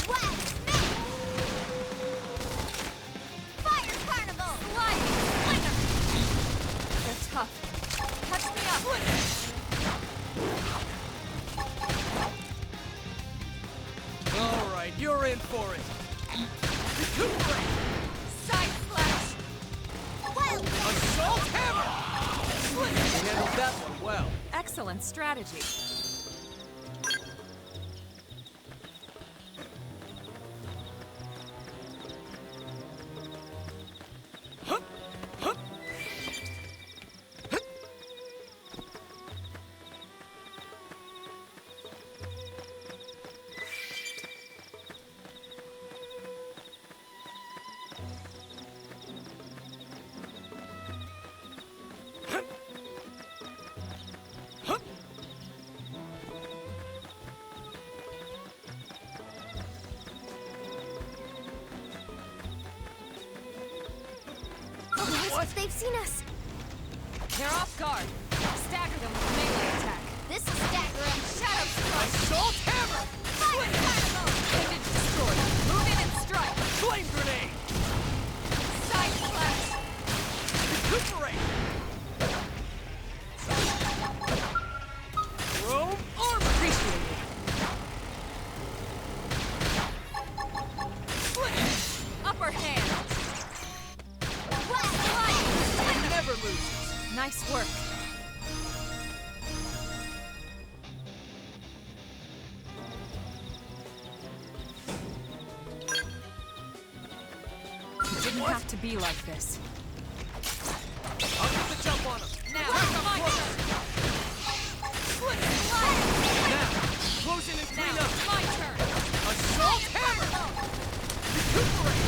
Web smash! Fire carnival! Lightning slinger. They're tough. Touch me up. All right, you're in for it. Recuperate! Side splash. Wild Assault hammer! You handled that one well. Excellent strategy. What? They've seen us. They're off guard. Stagger them with melee attack. This is staggering. Shadow strike. Assault hammer! Fire carnival! Appendage destroyed. Move in and strike. Flame grenade! Side splash. Recuperate! Jerome, armor! Appreciated. Upper hand. Never loses. Nice work. It didn't have to be like this. I'll get the jump on him. Now, my turn. Now, close in and Now, clean up. my turn. Assault hammer! Recuperate!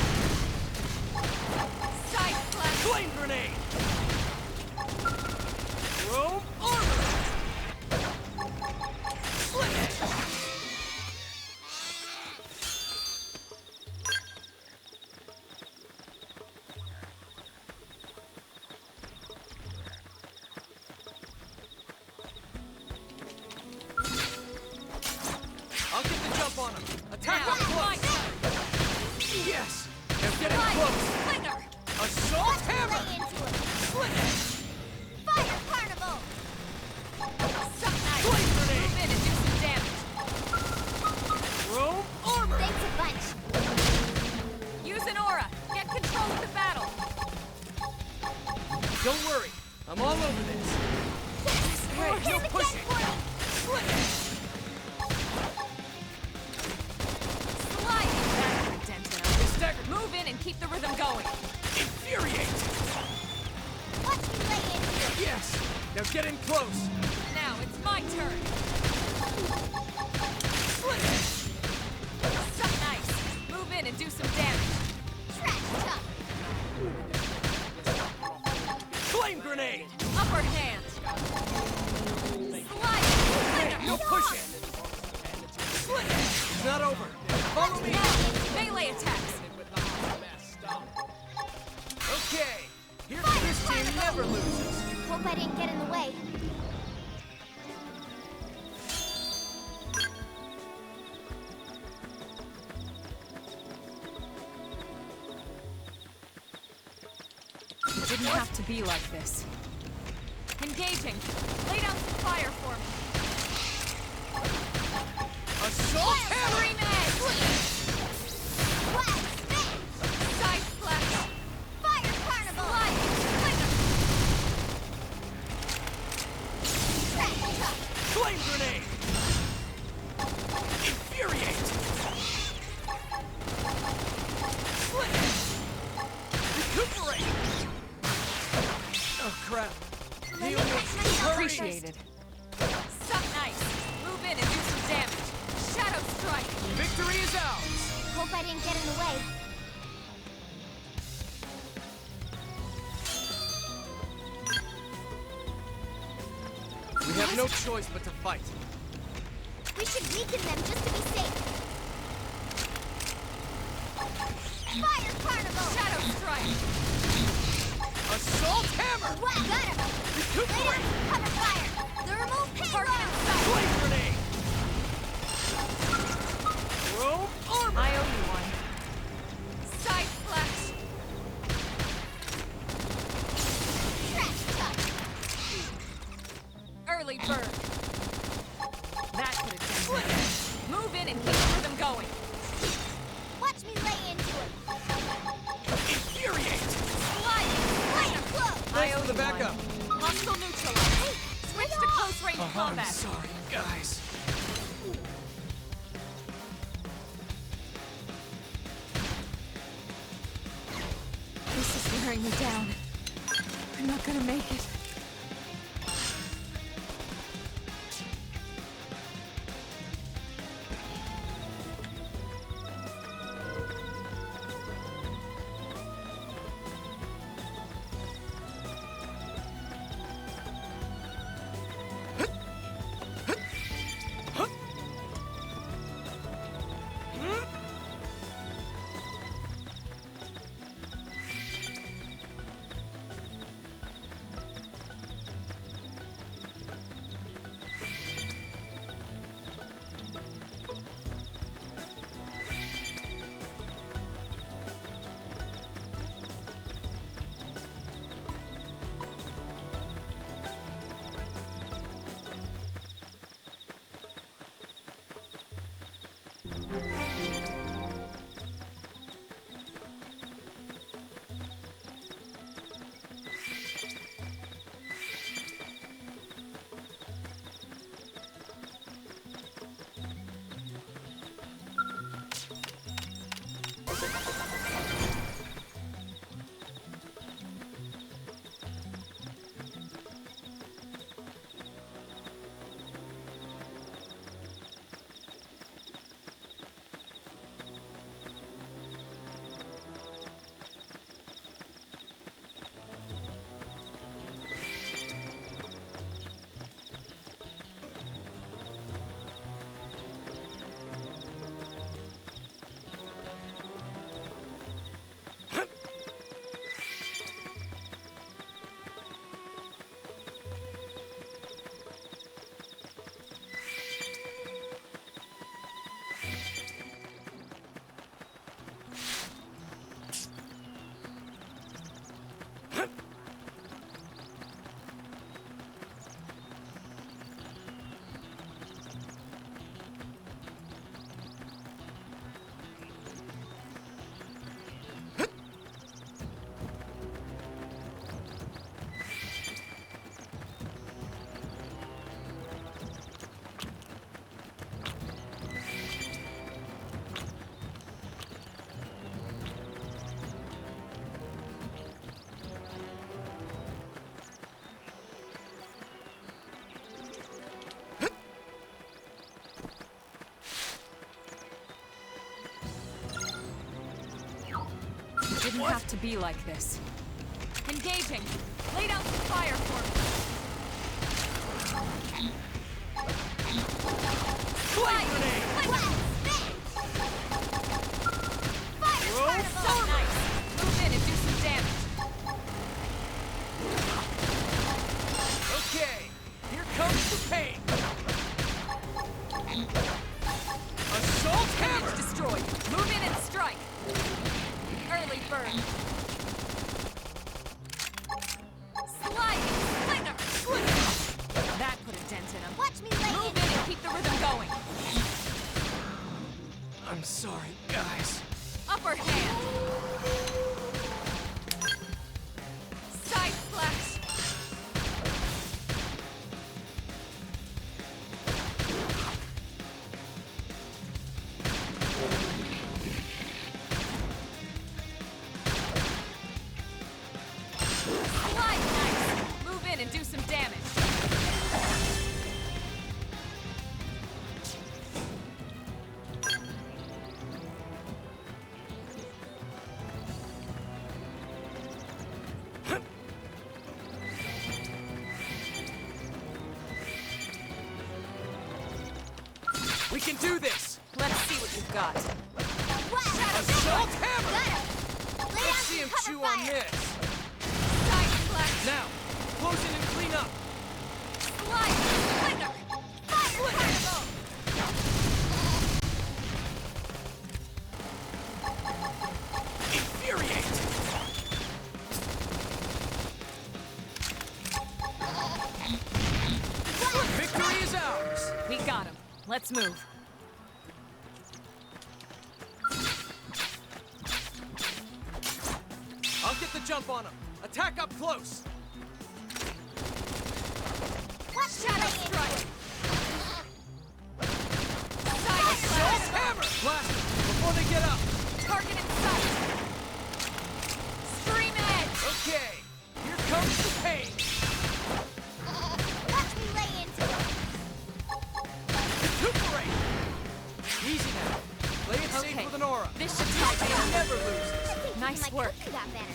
Side splash. Flame grenade! Jerome, armor! I'll get the jump on him. Attack Now, up my close. turn. Yes! They're getting Lightning close. slinger. Assault hammer! Right into it. Fire carnival! Suck knife. Flame grenade! Move in and do some damage. Jerome, armor! Thanks a bunch. Use an aura. Get control of the battle. Don't worry, I'm all over this. Hey, Hit no him again pushing! for me. Slide. That's a dent in him. Staggered. Move in and keep the rhythm going. Infuriate! Watch me lay into it. Yes! They're getting close! Now it's my turn. Suck nice. Move in and do some damage. Trash talk. Flame grenade! Upper hand. Slide. Hey, no pushing! It's not over. Follow me! Melee attacks. Okay, here's to this team never loses. Hope I didn't get in the way. It didn't have to be like this. Engaging. Lay down some fire for me. Assault hammer! Scream edge. Web smash! Side splash. Fire carnival! Lightning slinger. Trash talk. Flame grenade! Infuriate! Recuperate! Oh crap. Heal me. Hurry! Appreciated. Suck nice. Move in and do some damage. Shadow strike. Victory is ours! Hope I didn't get in the way. We have no choice but to fight. We should weaken them just to be safe. Fire Carnival! Shadow Strike! Assault hammer! What? Got him! Recuperate! Cover fire! The remove Target payload! in sight! Flame grenade! Jerome armor! I owe you one. Side slash! Trash touch! Early bird! That could have done it. Move in and keep the rhythm going. Watch me lay into him! Infuriate! Slide! Fire close! I owe For the you backup! one. Hostile neutralized. Switch to close range I'm combat. sorry, guys. This is wearing me down. I'm not gonna make it. Didn't have to be like this. Engaging! Lay down some fire for me! Flame grenade! Fire So nice! Move in and do some damage. Okay, here comes the pain! Assault hammer! Image destroyed. Move in and strike. Early burn. Sliding! Slinger! That put a dent in him. Watch me lay Move into in and keep the rhythm going. I'm sorry, guys. Upper hand. Side slash. Slide nice. Move in and do some damage. We can do this! Let's see what you've got. Wow. Assault hammer! Got him! chew on fire. this. Side splash! Now, close in and clean up. Slide! Splinter! Fire! Fireball! Infuriate! Victory is ours! We got him. Let's move. I'll get the jump on him. Attack up close. Shadow strike! Side Jolt splash! hammer! Blast them before they get up. Target in sight! Stream edge! Okay, here comes the pain. Watch me lay into it. Recuperate! Easy now. Play it safe Okay. with an aura. This should tie It down. never loses. I think Nice my work. cookie got better.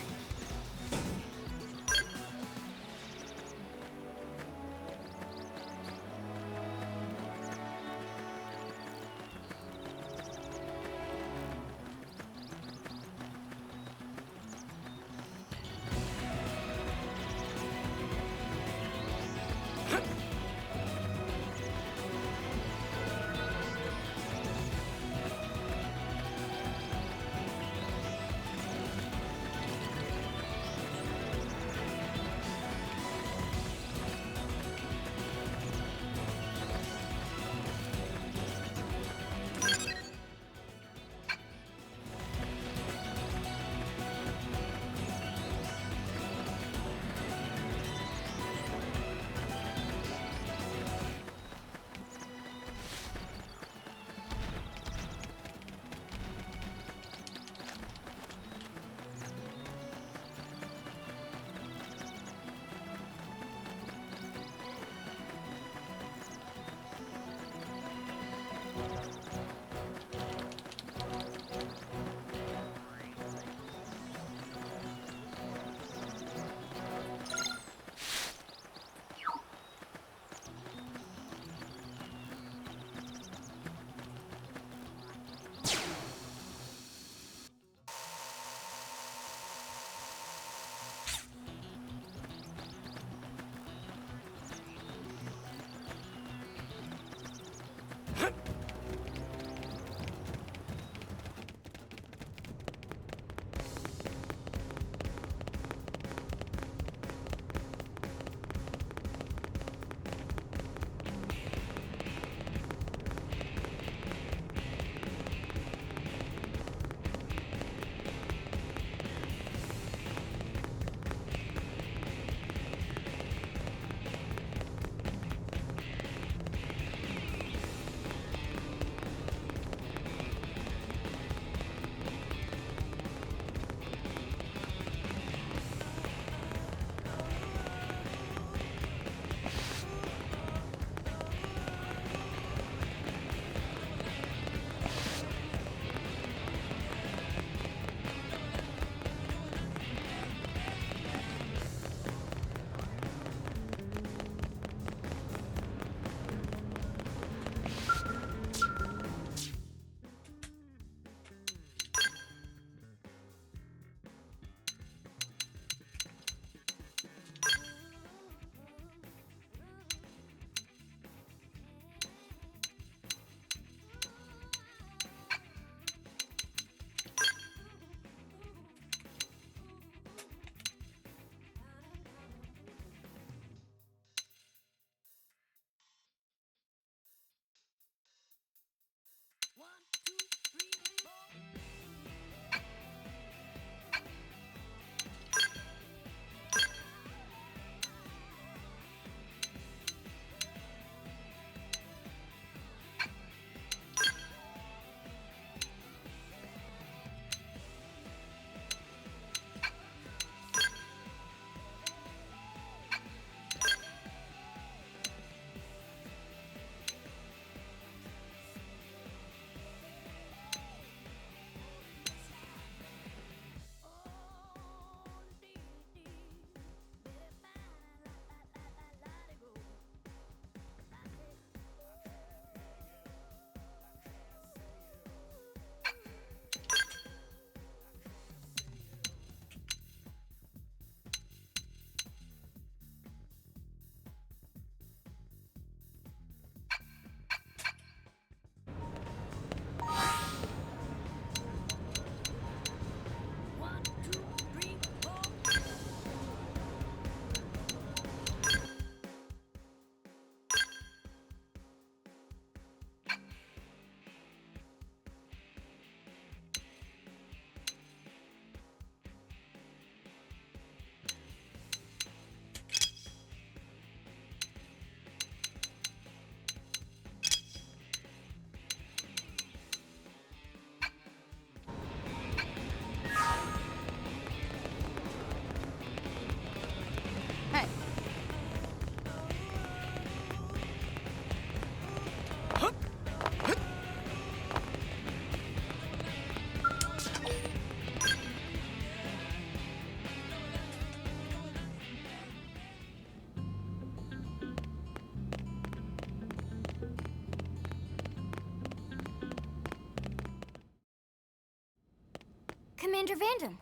Commander Vandam.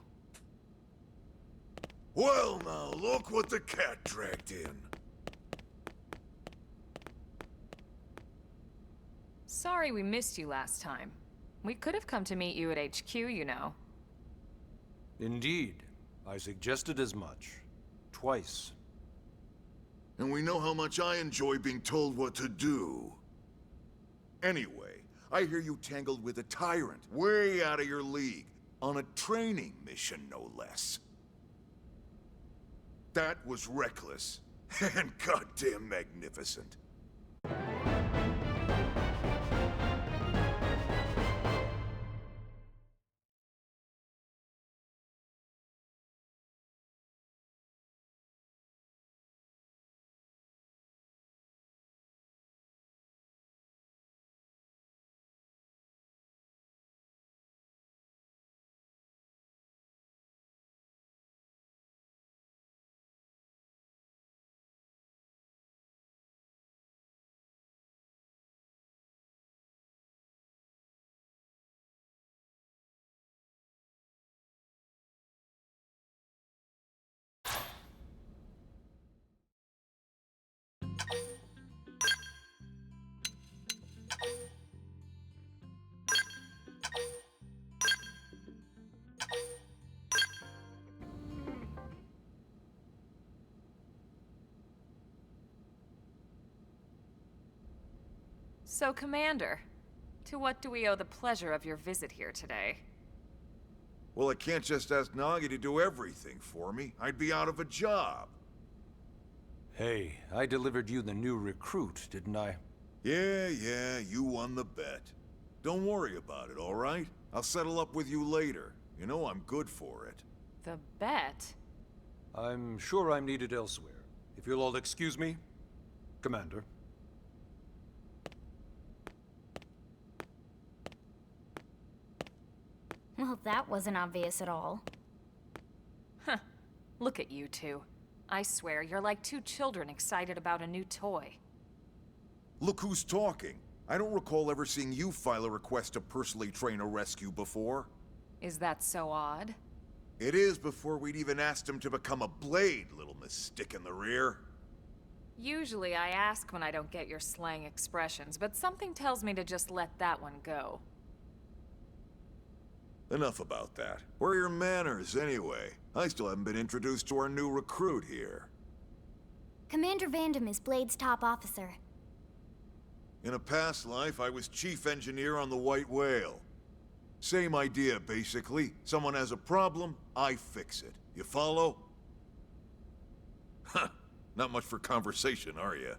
Well now, look what the cat dragged in. Sorry we missed you last time. We could have come to meet you at HQ, you know. Indeed. I suggested as much. Twice. And we know how much I enjoy being told what to do. Anyway, I hear you tangled with a tyrant, way out of your league, on a training mission, no less. That was reckless, and goddamn magnificent. So, Commander, to what do we owe the pleasure of your visit here today? Well, I can't just ask Nagi to do everything for me. I'd be out of a job. Hey, I delivered you the new recruit, didn't I? Yeah, you won the bet. Don't worry about it, all right? I'll settle up with you later. You know I'm good for it. The bet? I'm sure I'm needed elsewhere. If you'll all excuse me, Commander. Well, that wasn't obvious at all. Huh. Look at you two. I swear, you're like two children excited about a new toy. Look who's talking. I don't recall ever seeing you file a request to personally train a rescue before. Is that so odd? It is before we'd even asked him to become a blade, little Miss Stick in the Rear. Usually I ask when I don't get your slang expressions, but something tells me to just let that one go. Enough about that. Where are your manners, anyway? I still haven't been introduced to our new recruit here. Commander Vandam is Blade's top officer. In a past life, I was chief engineer on the White Whale. Same idea, basically. Someone has a problem, I fix it. You follow? Huh. Not much for conversation, are you?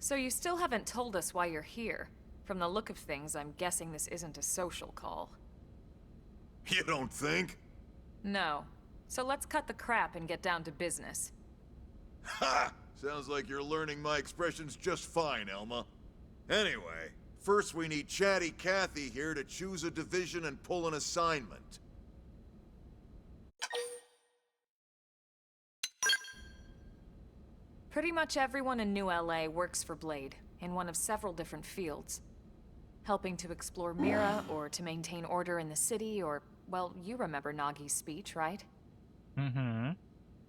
So you still haven't told us why you're here. From the look of things, I'm guessing this isn't a social call. You don't think? No. So let's cut the crap and get down to business. Ha! Sounds like you're learning my expressions just fine, Elma. Anyway, first we need Chatty Cathy here to choose a division and pull an assignment. Pretty much everyone in New LA works for Blade, in one of several different fields. Helping to explore Mira, or to maintain order in the city, or, well, you remember Nagi's speech, right? Mm-hmm.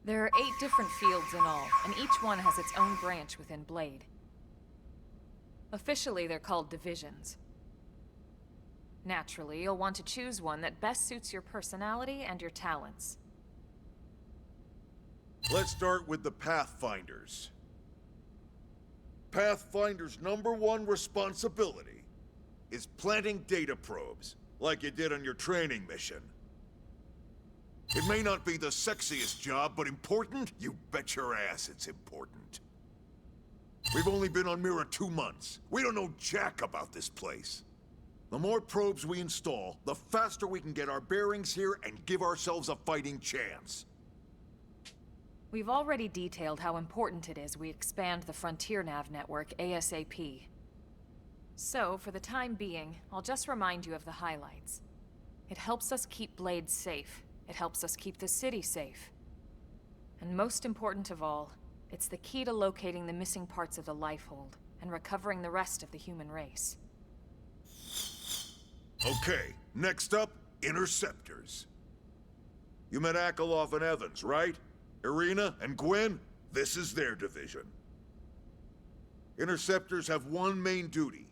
There are 8 different fields in all, and each one has its own branch within Blade. Officially, they're called divisions. Naturally, you'll want to choose one that best suits your personality and your talents. Let's start with the Pathfinders. Pathfinder's #1 responsibility is planting data probes, like you did on your training mission. It may not be the sexiest job, but important? You bet your ass it's important. We've only been on Mira 2 months. We don't know jack about this place. The more probes we install, the faster we can get our bearings here and give ourselves a fighting chance. We've already detailed how important it is we expand the Frontier Nav network ASAP. So, for the time being, I'll just remind you of the highlights. It helps us keep Blade safe. It helps us keep the city safe. And most important of all, it's the key to locating the missing parts of the Lifehold and recovering the rest of the human race. Okay, next up, Interceptors. You met Akalov and Evans, right? Irina and Gwen? This is their division. Interceptors have one main duty.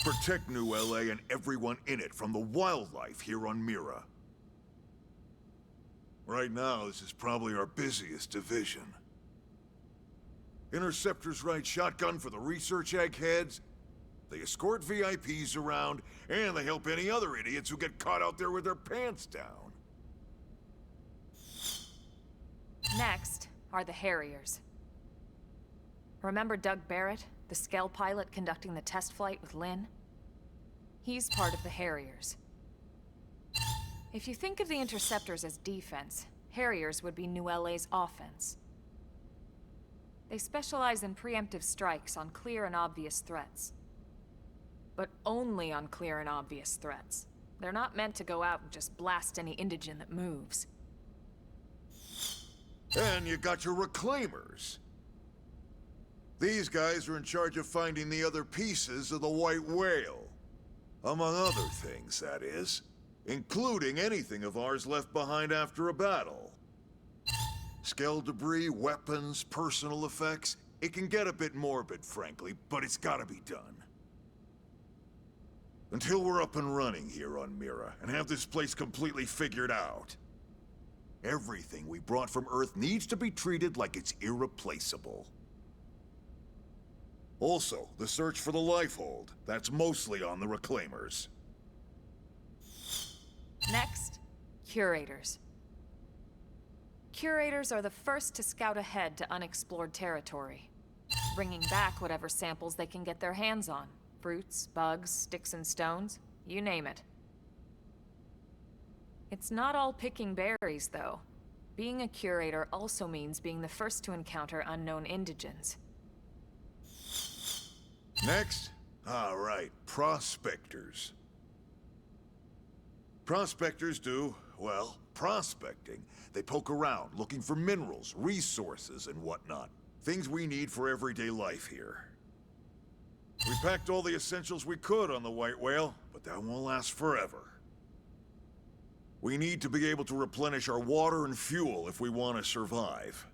Protect New LA and everyone in it from the wildlife here on Mira. Right now, this is probably our busiest division. Interceptors ride shotgun for the research eggheads. They escort VIPs around, and they help any other idiots who get caught out there with their pants down. Next are the Harriers. Remember Doug Barrett, the Skell pilot conducting the test flight with Lynn? He's part of the Harriers. If you think of the Interceptors as defense, Harriers would be New LA's offense. They specialize in preemptive strikes on clear and obvious threats. But only on clear and obvious threats. They're not meant to go out and just blast any indigene that moves. And you got your Reclaimers. These guys are in charge of finding the other pieces of the White Whale. Among other things, that is. Including anything of ours left behind after a battle. Skell debris, weapons, personal effects. It can get a bit morbid, frankly, but it's gotta be done. Until we're up and running here on Mira, and have this place completely figured out. Everything we brought from Earth needs to be treated like it's irreplaceable. Also, the search for the Lifehold. That's mostly on the Reclaimers. Next, Curators. Curators are the first to scout ahead to unexplored territory, bringing back whatever samples they can get their hands on. Fruits, bugs, sticks and stones, you name it. It's not all picking berries, though. Being a curator also means being the first to encounter unknown indigens. Next? All right, prospectors. Prospectors do, well, prospecting. They poke around, looking for minerals, resources, and whatnot. Things we need for everyday life here. We packed all the essentials we could on the White Whale, but that won't last forever. We need to be able to replenish our water and fuel if we want to survive.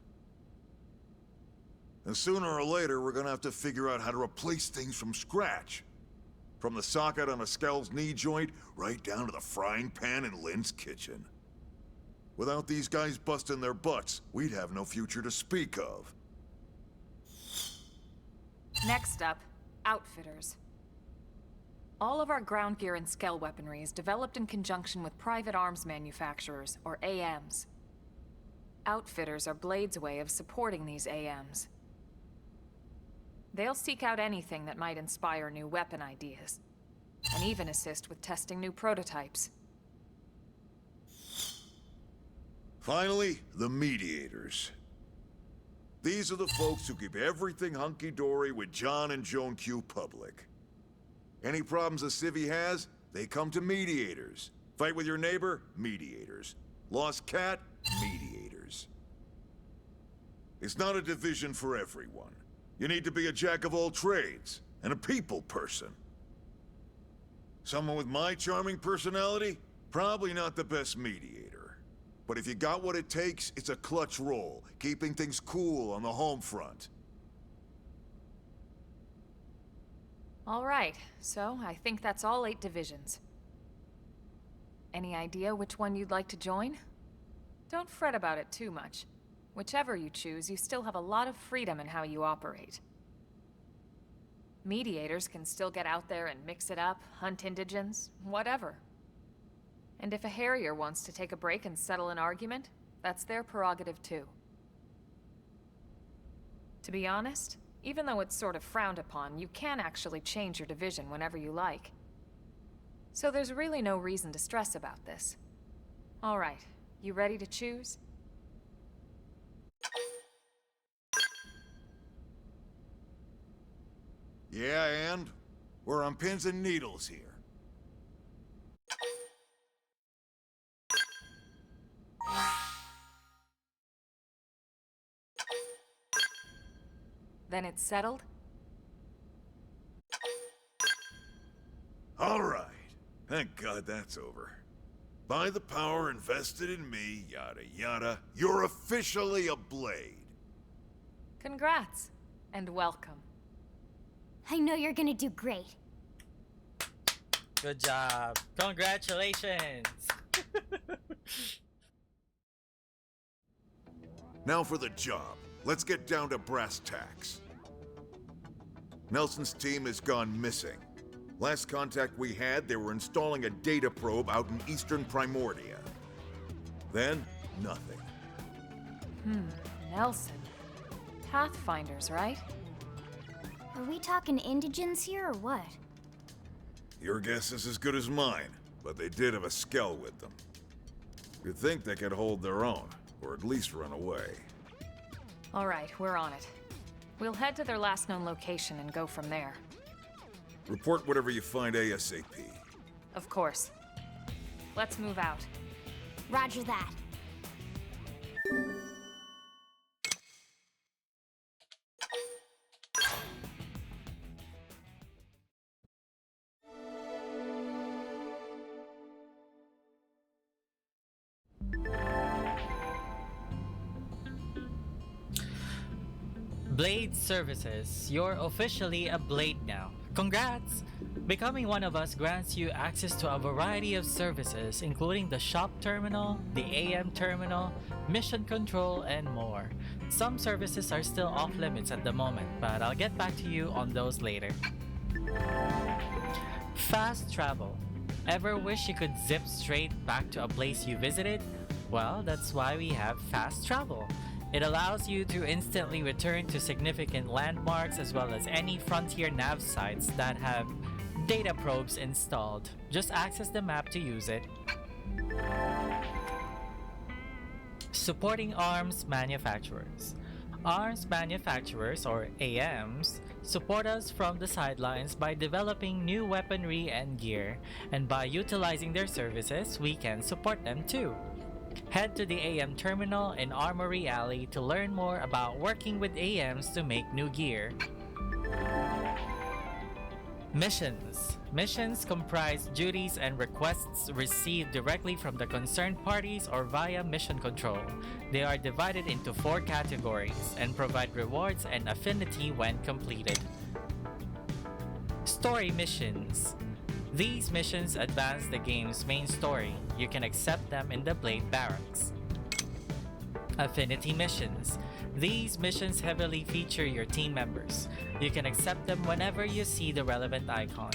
And sooner or later, we're gonna have to figure out how to replace things from scratch. From the socket on a Skell's knee joint, right down to the frying pan in Lynn's kitchen. Without these guys busting their butts, we'd have no future to speak of. Next up, Outfitters. All of our ground gear and Skell weaponry is developed in conjunction with private arms manufacturers, or AMs. Outfitters are Blade's way of supporting these AMs. They'll seek out anything that might inspire new weapon ideas, and even assist with testing new prototypes. Finally, the Mediators. These are the folks who keep everything hunky-dory with John and Joan Q public. Any problems a civvy has, they come to Mediators. Fight with your neighbor? Mediators. Lost cat? Mediators. It's not a division for everyone. You need to be a jack of all trades, and a people person. Someone with my charming personality? Probably not the best mediator. But if you got what it takes, it's a clutch role, keeping things cool on the home front. All right, so I think that's all 8 divisions. Any idea which one you'd like to join? Don't fret about it too much. Whichever you choose, you still have a lot of freedom in how you operate. Mediators can still get out there and mix it up, hunt indigens, whatever. And if a Harrier wants to take a break and settle an argument, that's their prerogative too. To be honest, even though it's sort of frowned upon, you can actually change your division whenever you like. So there's really no reason to stress about this. All right, you ready to choose? Yeah, and? We're on pins and needles here. Then it's settled? All right. Thank God that's over. By the power invested in me, yada yada, you're officially a blade. Congrats, and welcome. I know you're gonna do great. Good job. Congratulations. Now for the job. Let's get down to brass tacks. Nelson's team has gone missing. Last contact we had, they were installing a data probe out in eastern Primordia. Then, nothing. Nelson. Pathfinders, right? Are we talking indigents here or what? Your guess is as good as mine, but they did have a skell with them. You'd think they could hold their own, or at least run away. All right, we're on it. We'll head to their last known location and go from there. Report whatever you find ASAP. Of course. Let's move out. Roger that. Blade Services, you're officially a Blade now. Congrats! Becoming one of us grants you access to a variety of services, including the shop terminal, the AM terminal, mission control, and more. Some services are still off limits at the moment, but I'll get back to you on those later. Fast travel. Ever wish you could zip straight back to a place you visited? Well, that's why we have fast travel. It allows you to instantly return to significant landmarks as well as any frontier nav sites that have data probes installed. Just access the map to use it. Supporting arms manufacturers. Arms manufacturers, or AMs, support us from the sidelines by developing new weaponry and gear, and by utilizing their services, we can support them too. Head to the AM terminal in Armory Alley to learn more about working with AMs to make new gear. Missions. Missions comprise duties and requests received directly from the concerned parties or via mission control. They are divided into 4 categories and provide rewards and affinity when completed. Story missions. These missions advance the game's main story. You can accept them in the Blade Barracks. Affinity missions. These missions heavily feature your team members. You can accept them whenever you see the relevant icon.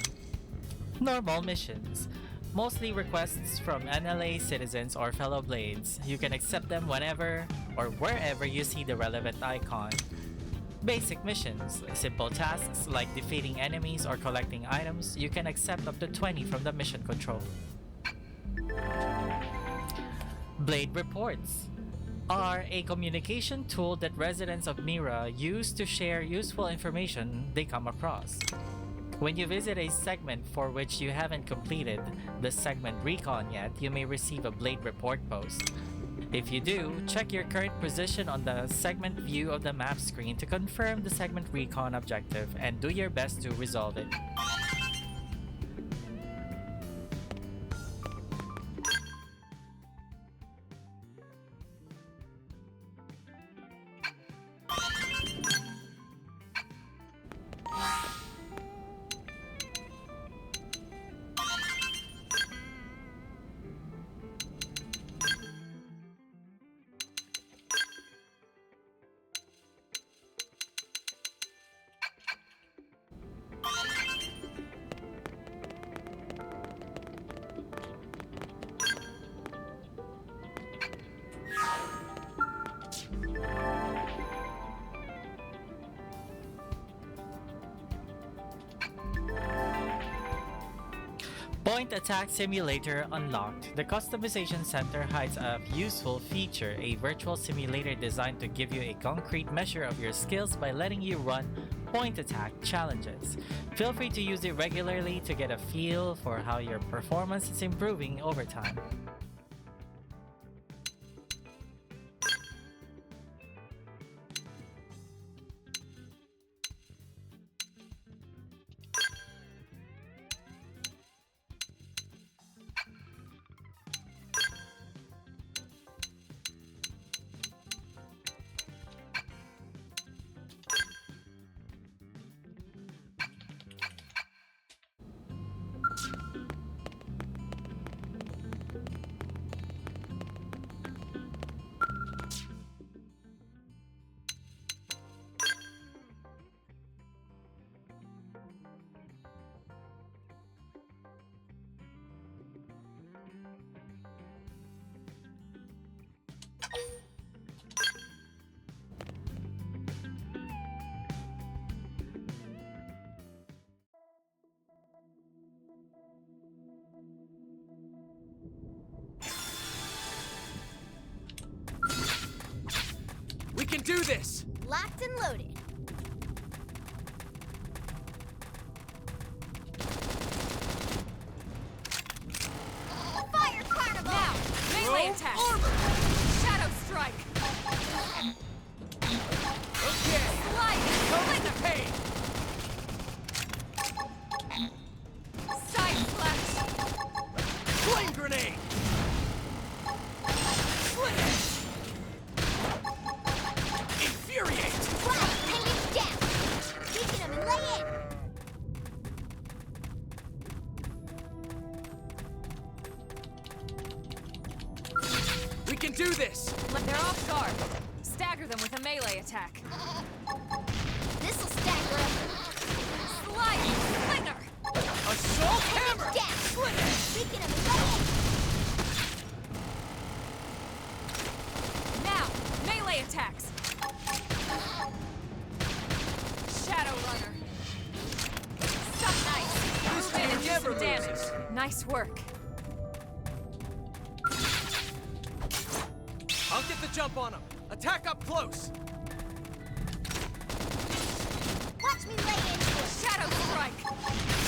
Normal missions. Mostly requests from NLA citizens or fellow Blades. You can accept them whenever or wherever you see the relevant icon. Basic missions. Simple tasks like defeating enemies or collecting items. You can accept up to 20 from the mission control. Blade reports are a communication tool that residents of Mira use to share useful information they come across. When you visit a segment for which you haven't completed the segment recon yet, you may receive a Blade report post. If you do, check your current position on the segment view of the map screen to confirm the segment recon objective and do your best to resolve it. Point Attack Simulator unlocked. The Customization Center hides a useful feature, a virtual simulator designed to give you a concrete measure of your skills by letting you run point attack challenges. Feel free to use it regularly to get a feel for how your performance is improving over time. do this! Locked and loaded. Fire Carnival! Now, melee Rogue attack! armor! Shadow strike! Okay! Slide! Comes the pain! Side slash! Flame grenade! Slit it! Infuriate! Flash, pendant down. Beacon him and lay in. We can do this! They're off guard. Stagger them with a melee attack. This'll stagger him. Slide! Slinger! Assault hammer! Down. Slit it! Beacon him and lay in. Now, melee attacks! Shadow runner! Some nice! This Move in team and do never some damage. loses. Nice work. I'll get the jump on him. Attack up close. Watch me lay into it. Shadow strike!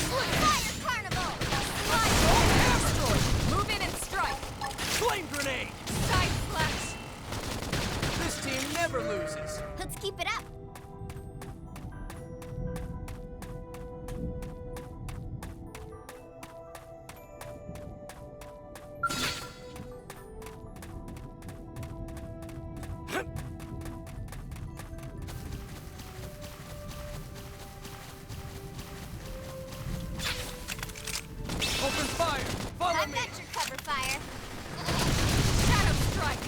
Fire Carnival! Slide! Assault hammer! Move in and strike! Flame grenade! Side slash! This team never loses. Let's keep it up. Open fire! Follow I've me! got your cover fire. Shadow strike!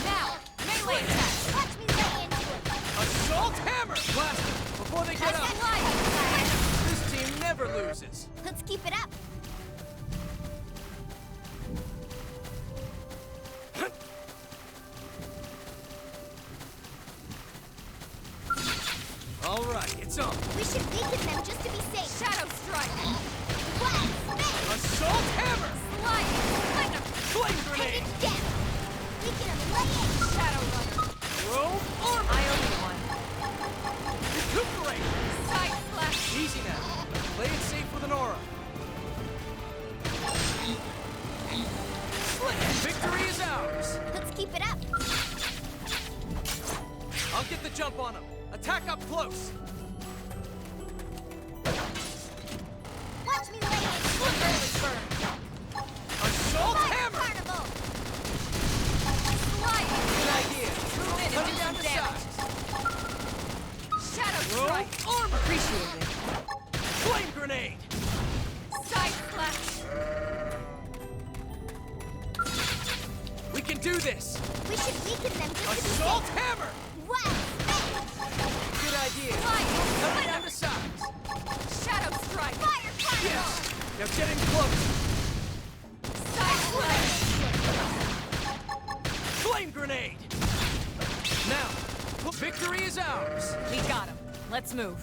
Now, melee attack! Watch me lay into it. Assault hammer! Blast them before they get up. Slide! This team never loses. Let's keep it up. All right, it's on. We should weaken them just to be safe. Shadow strike! Blast! Bang! Assault hammer! Slide! Slinger! Flame grenade! Pendant down. Weaken them and lay in. Shadow runner! Rogue armor! I owe you one. Recuperate! Side slash! Easy now. Play it safe with an aura. Slit! Victory is ours! Let's keep it up. I'll get the jump on him. Attack up close. Watch me lay in. Early burn! Assault Fire hammer! Carnival! Slide! Good idea. Move in and Cut do it down some to damage. size. Shadow Rogue strike! armor! Appreciate it. Flame grenade! Side slash! We can do this! We should weaken them just to be Assault safe. hammer! Wow! Bang! Good idea. Slide! Cut it down to size. Shadow strike! Fire Carnival! Yes! Now get in close! Side slash! Flame grenade! Now, victory is ours! We got him. Let's move.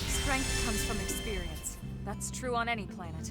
Strength comes from experience. That's true on any planet.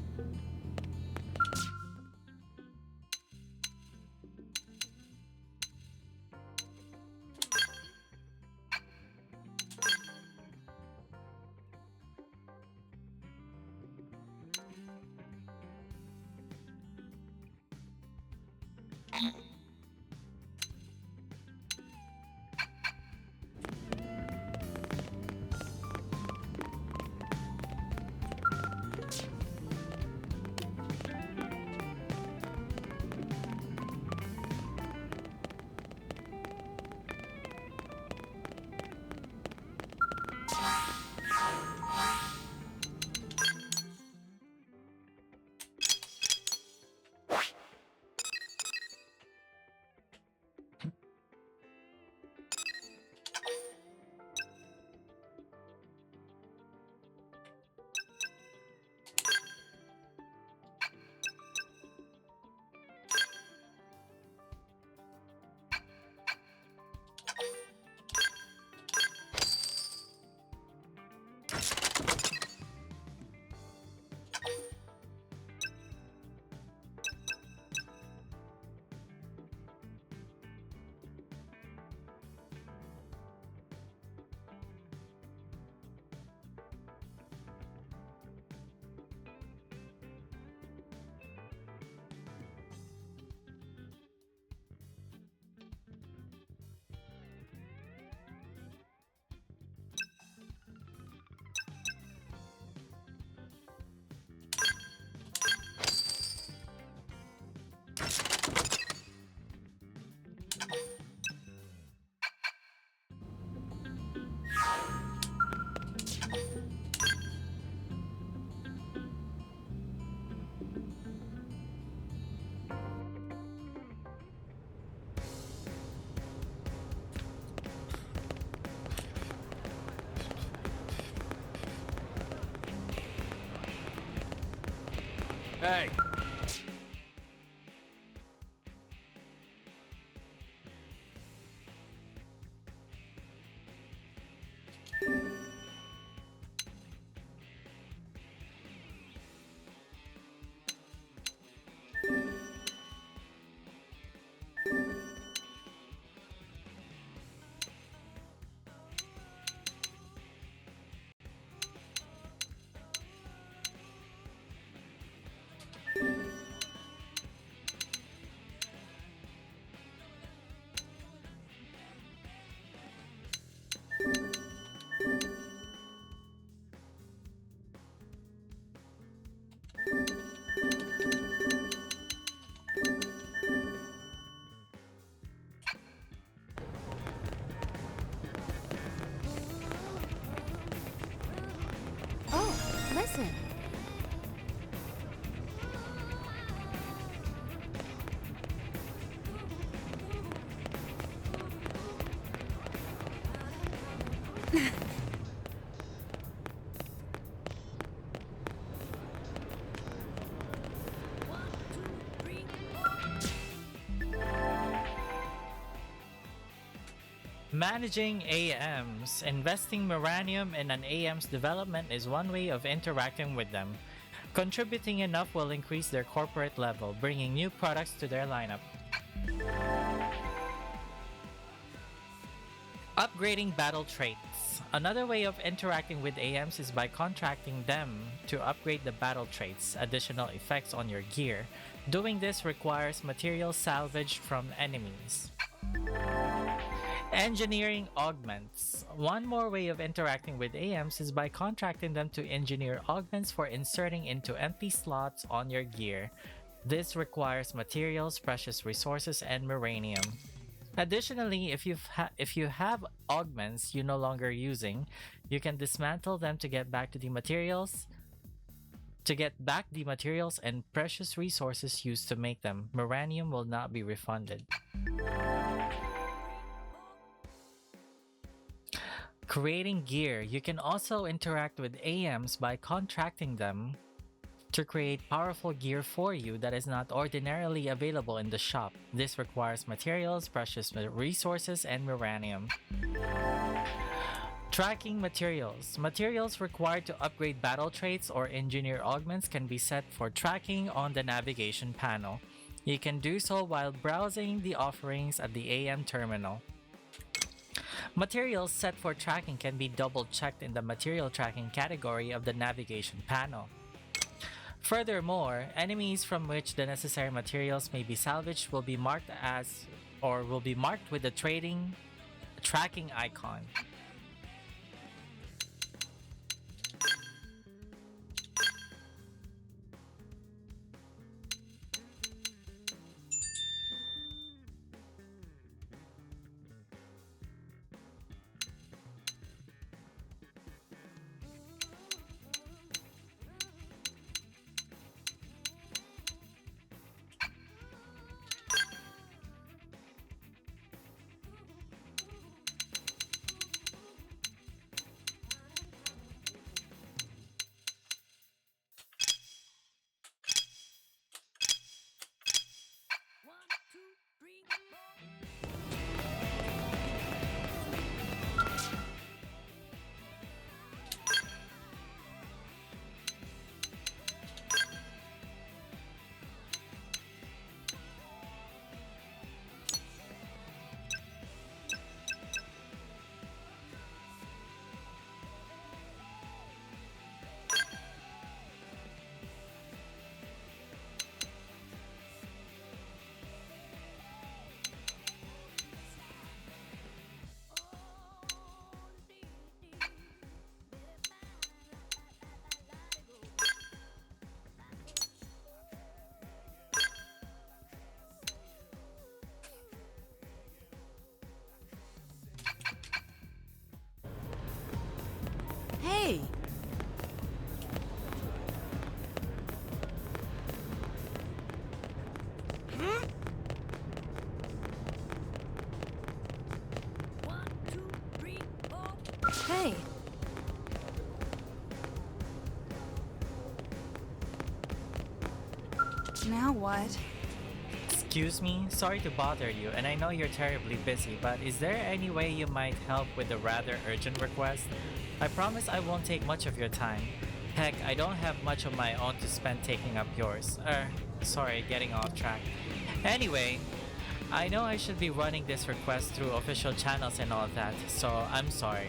Hey! Oh, listen. Managing AMs. Investing Miranium in an AM's development is one way of interacting with them. Contributing enough will increase their corporate level, bringing new products to their lineup. Upgrading battle traits. Another way of interacting with AMs is by contracting them to upgrade the battle traits, additional effects on your gear. Doing this requires materials salvaged from enemies. Engineering augments. One more way of interacting with AMs is by contracting them to engineer augments for inserting into empty slots on your gear. This requires materials, precious resources, and miranium. Additionally, if you have augments you're no longer using, you can dismantle them to get back the materials and precious resources used to make them. Miranium will not be refunded. Creating gear. You can also interact with AMs by contracting them to create powerful gear for you that is not ordinarily available in the shop. This requires materials, precious resources, and miranium. Tracking materials. Materials required to upgrade battle traits or engineer augments can be set for tracking on the navigation panel. You can do so while browsing the offerings at the AM terminal. Materials set for tracking can be double-checked in the material tracking category of the navigation panel. Furthermore, enemies from which the necessary materials may be salvaged will be marked with the tracking icon. Now what? Excuse me, sorry to bother you, and I know you're terribly busy, but is there any way you might help with a rather urgent request? I promise I won't take much of your time. Heck, I don't have much of my own to spend taking up yours. Sorry, getting off track. Anyway, I know I should be running this request through official channels and all that, so I'm sorry.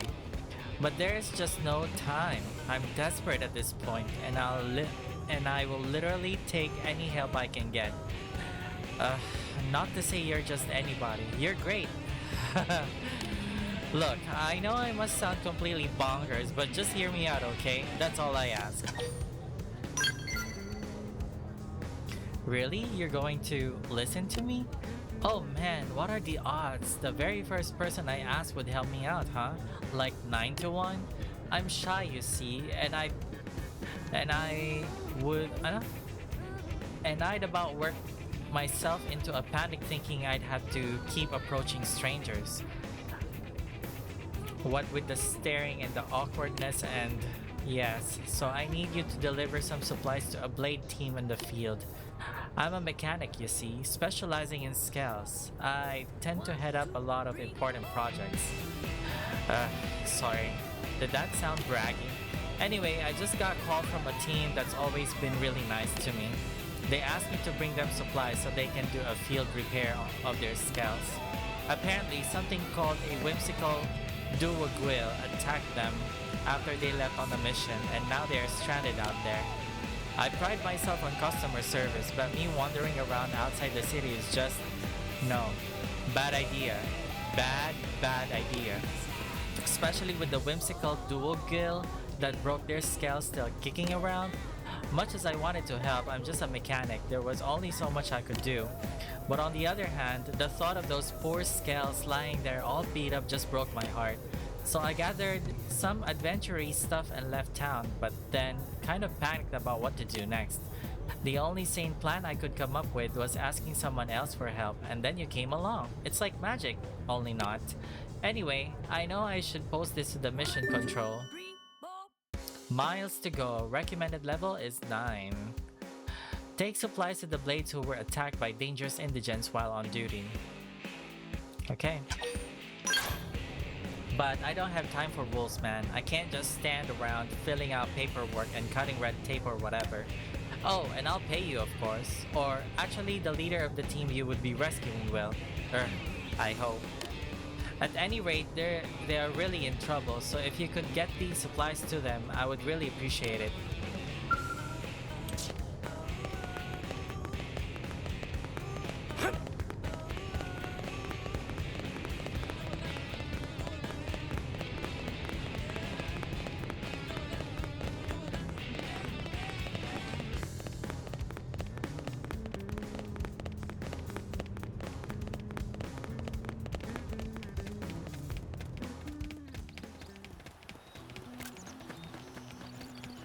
But there's just no time. I'm desperate at this point, and I will literally take any help I can get. Not to say you're just anybody. You're great. Look, I know I must sound completely bonkers, but just hear me out, okay? That's all I ask. Really? You're going to listen to me? Oh man, what are the odds? The very first person I asked would help me out, huh? Like 9 to 1? I'm shy, you see, and I'd about work myself into a panic thinking I'd have to keep approaching strangers. What with the staring and the awkwardness and... Yes, so I need you to deliver some supplies to a blade team in the field. I'm a mechanic, you see, specializing in scales. I tend to head up a lot of important projects. Sorry. Did that sound braggy? Anyway, I just got called from a team that's always been really nice to me. They asked me to bring them supplies so they can do a field repair of their scales. Apparently, something called a whimsical duoguil attacked them after they left on the mission, and now they are stranded out there. I pride myself on customer service, but me wandering around outside the city is just... no. Bad idea. Bad idea. Especially with the whimsical duoguil that broke their scales still kicking around. Much as I wanted to help, I'm just a mechanic. There was only so much I could do. But on the other hand, the thought of those poor scales lying there all beat up just broke my heart. So I gathered some adventure-y stuff and left town, but then kind of panicked about what to do next. The only sane plan I could come up with was asking someone else for help, and then you came along. It's like magic, only not. Anyway, I know I should post this to the mission control. Miles to go. Recommended level is 9. Take supplies to the blades who were attacked by dangerous indigents while on duty. Okay. But I don't have time for wolves, man. I can't just stand around filling out paperwork and cutting red tape or whatever. Oh, and I'll pay you, of course. Or actually, the leader of the team you would be rescuing will. I hope. At any rate, they are really in trouble, so if you could get these supplies to them, I would really appreciate it.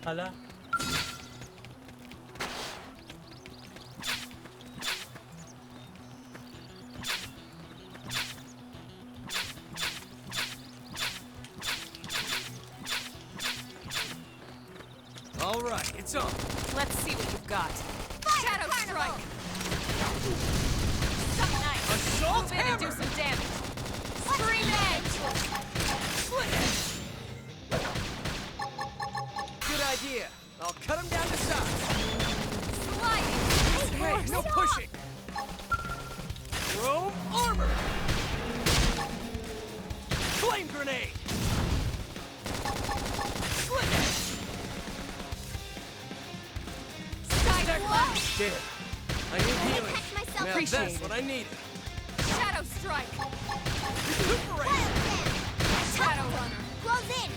Hala. All right, it's on. Let's see what you've got. Shadow Strike! Something nice. Assault Move in and do hammer! some damage. Scream Edge! Split edge! Good idea. I'll cut him down to size. Sliding! Hey, no pushing! Jerome armor! Flame grenade! Split edge! Side blow! Did it. I need healing. Catch myself. Now Appreciate that's it. what I needed. Shadow Strike! Recuperate! Shadow Runner! Close in!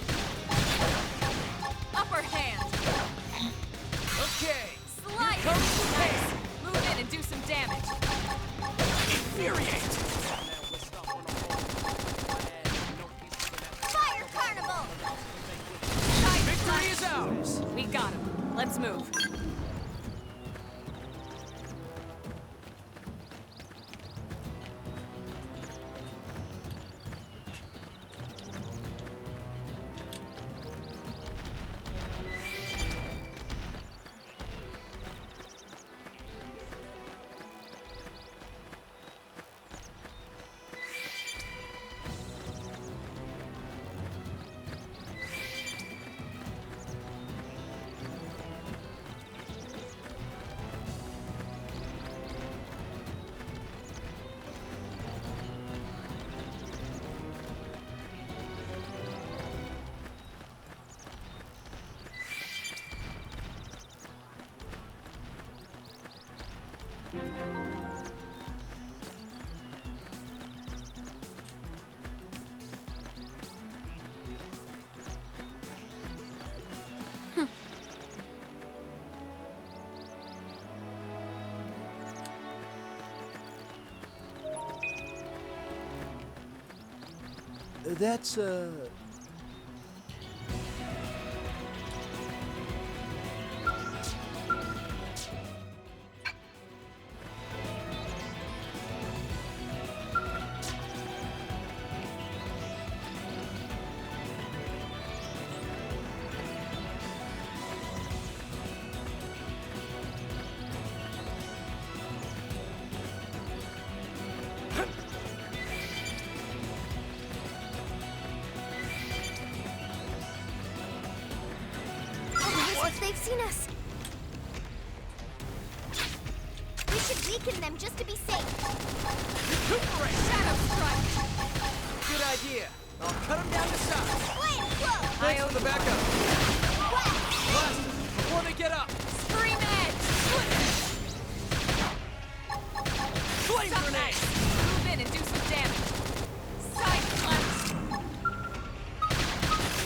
Upper Hand! Okay. Slide! Here comes the Nice! Move in and do some damage. Infuriate! Fire Carnival! Side Victory is slash. ours! We got him. Let's move. That's, If they've seen us. We should weaken them just to be safe. recuperate! Shadow strike! Good idea. I'll cut them down to size. Flame flow! Thanks for the backup. Blast! Blast them before they get up. Scream edge! Flame Suck grenade! nice. Move in and do some damage. Side slash.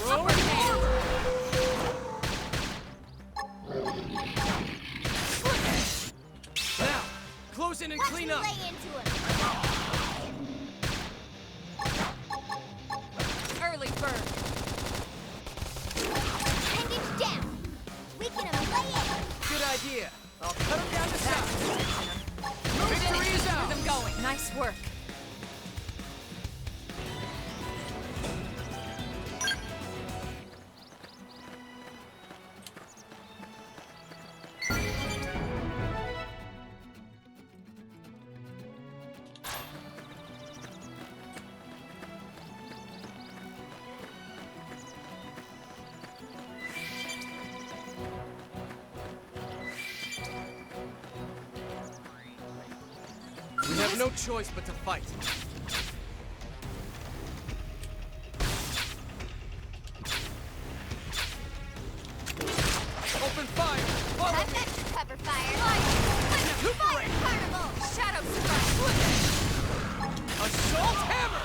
Throw Upper hand. Now, close in and Watch clean me up. lay into him. Early bird. Hanging down. Weaken him and lay in. Good idea. I'll cut them down to size. Move in Victory and is keep ours. them going. Nice work. We have no choice but to fight. Open fire! Follow Have me! that to cover fire. Recuperate! Carnival! Shadow strike. Assault hammer!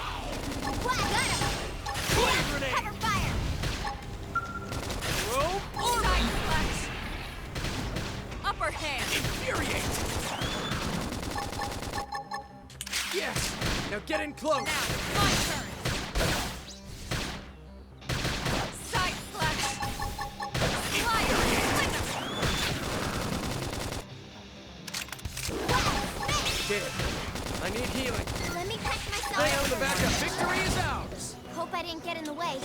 Blast! Got him! Flame grenade! Cover fire! Throw armor! Side slash. Upper hand. Infuriate! Yes! Now get in close! Now, my turn. Side slash. Flyer. Did it. I need healing. Let me catch myself. I own the backup. Victory is ours! Hope I didn't get in the way.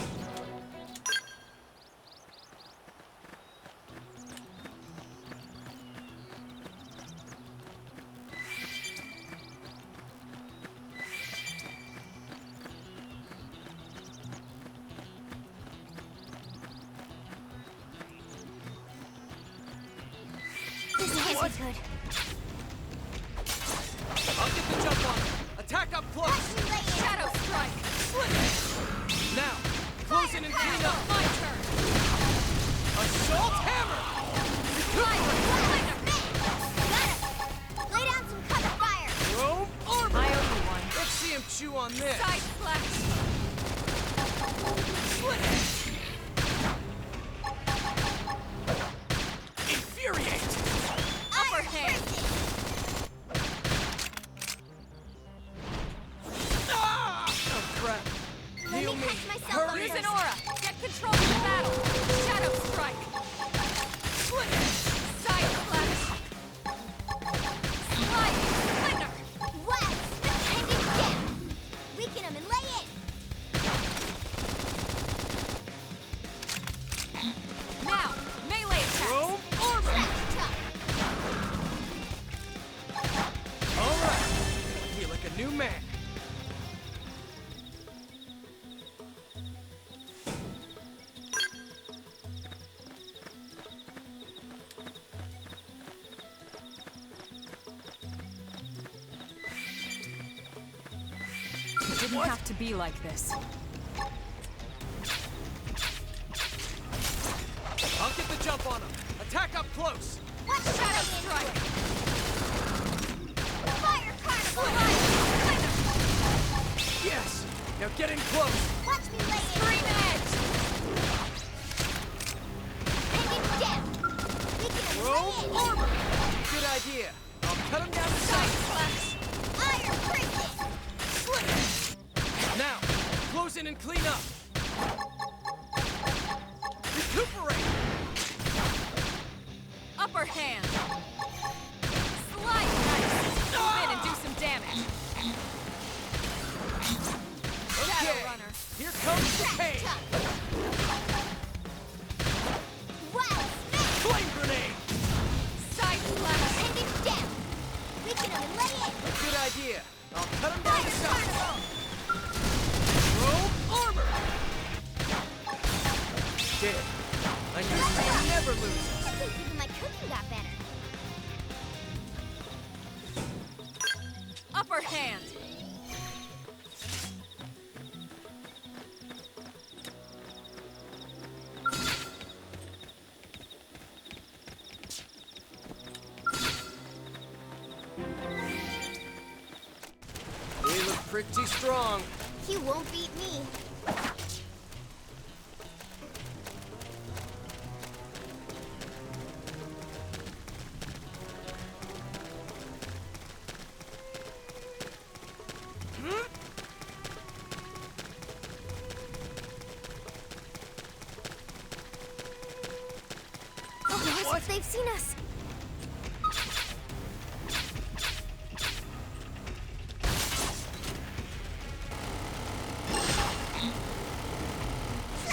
This isn't good. I'll get the jump on him. Attack up close! Watch me lay in. Shadow strike. Now, close in and clean up! My turn. Assault hammer! Fire! Got him! Lay down some cover fire! Throw armor! I owe you one. Let's see him chew on this. Side slash. Infuriate! Upper hand. Ah! Oh crap! Let Heal me me! catch myself Hurry! Use an aura. Get control of the battle. Shadow strike. Side slash. Slide. Splinter. West! Hanging down! Weaken him and lay in! Now, melee attack. Throw armor! That's tough! All right. I feel like a new man. It didn't have to be like this. I'll get the jump on him. Attack up close. Watch Shadow me lay into strike. it. Yes! Now get in close! Watch me lay it! Scream edge! Engage down! We can Roll lay it! armor! Good idea. I'll cut him down to size. Iron prison! Now, close in and clean up. Recuperate! Upper hand! Slide knife! Move in and do some damage! Shadow Okay, runner! here comes the pain. Wild snake! Flame grenade! Side slash! Engage down! We can lay it! Good idea. I'll cut him down to Fire size. carnival! Roll armor! Dead. I knew he never loses. I think even my cooking got better. Upper hand! They look pretty strong. You won't beat me. Oh, what? They've seen us.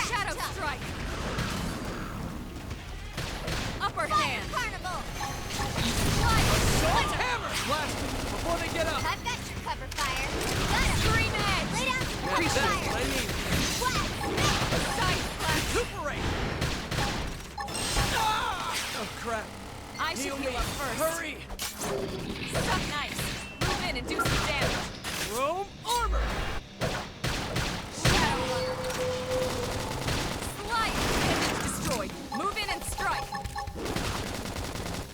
Shadow strike! Upper Fire hand! carnival! Assault hammer! Blast them before they get up. I've got your cover fire. Got him. Scream edge! Lay down some Now cover that's fire. what I need. Wild snake! Side slash! Recuperate! Ah! Oh, crap. I should Heal heal me. up first. Hurry! Suck nice! Move in and do some damage! Rome armor! Shadow runner! Slide! Image destroyed! Move in and strike!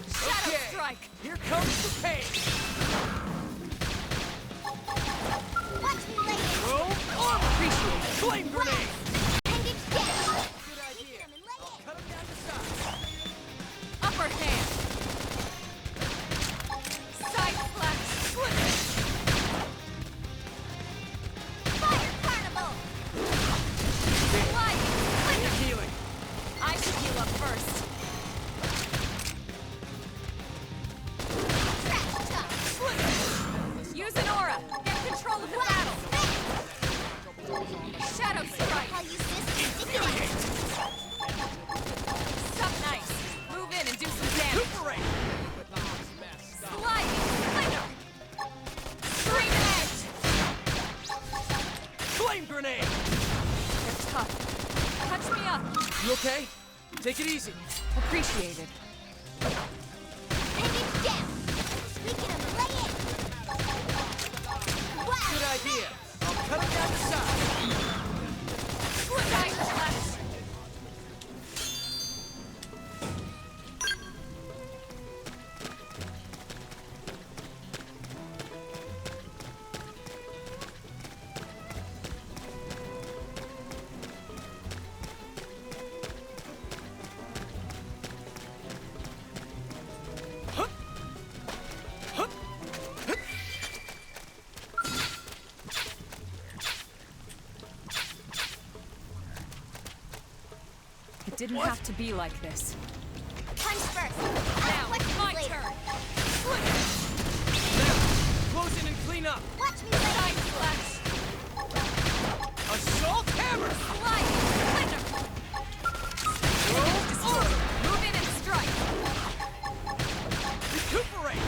Shadow Okay. strike! Here comes the pain. Watch me lay it! Rome armor! Appreciate it. Flame grenade! Engage down! Good idea. Him and lay it! Cut him down to size. Upper hand! Side slash! Fire carnival! Slide! Need healing. I should heal up first. Trash talk! Use an aura! Get control of the battle! Shadow strike! I'll use this to stick it out. Suck nice! Move in and do some damage! Recuperate! Sliding! Flicker! Scream edge! Flame grenade! They're tough. Touch me up! You okay? Take it easy. Appreciated. Engage down! We can lay it! Wow! Good idea. I'll cut him down to size. Side slash! It didn't have to be like this. Punch first! Now, Questions my later. turn! Now, close in and clean up. Watch me lay Side it! slash! Assault hammer! Slide! Flicker! Image destroyed! Move in and strike! Recuperate!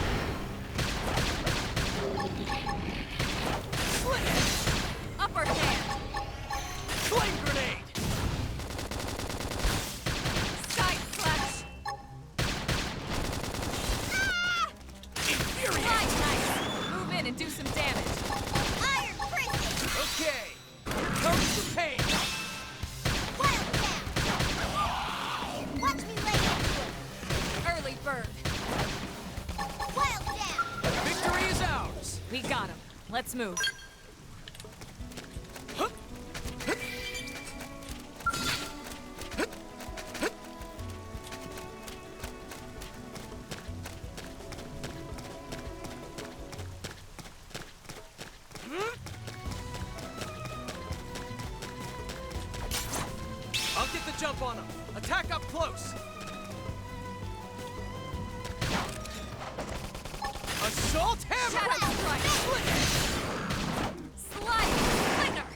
Upper hand! Flame grenade! Side slash! Infuriate! Slide nice! Move in and do some damage! Iron prison! Okay, here comes the pain. Wild down! Watch me lay it! Early bird! Wild down! Victory is ours. We got him. Let's move. jump on them! Attack up close! Assault hammer! Shadow strike! Slide! Slinger!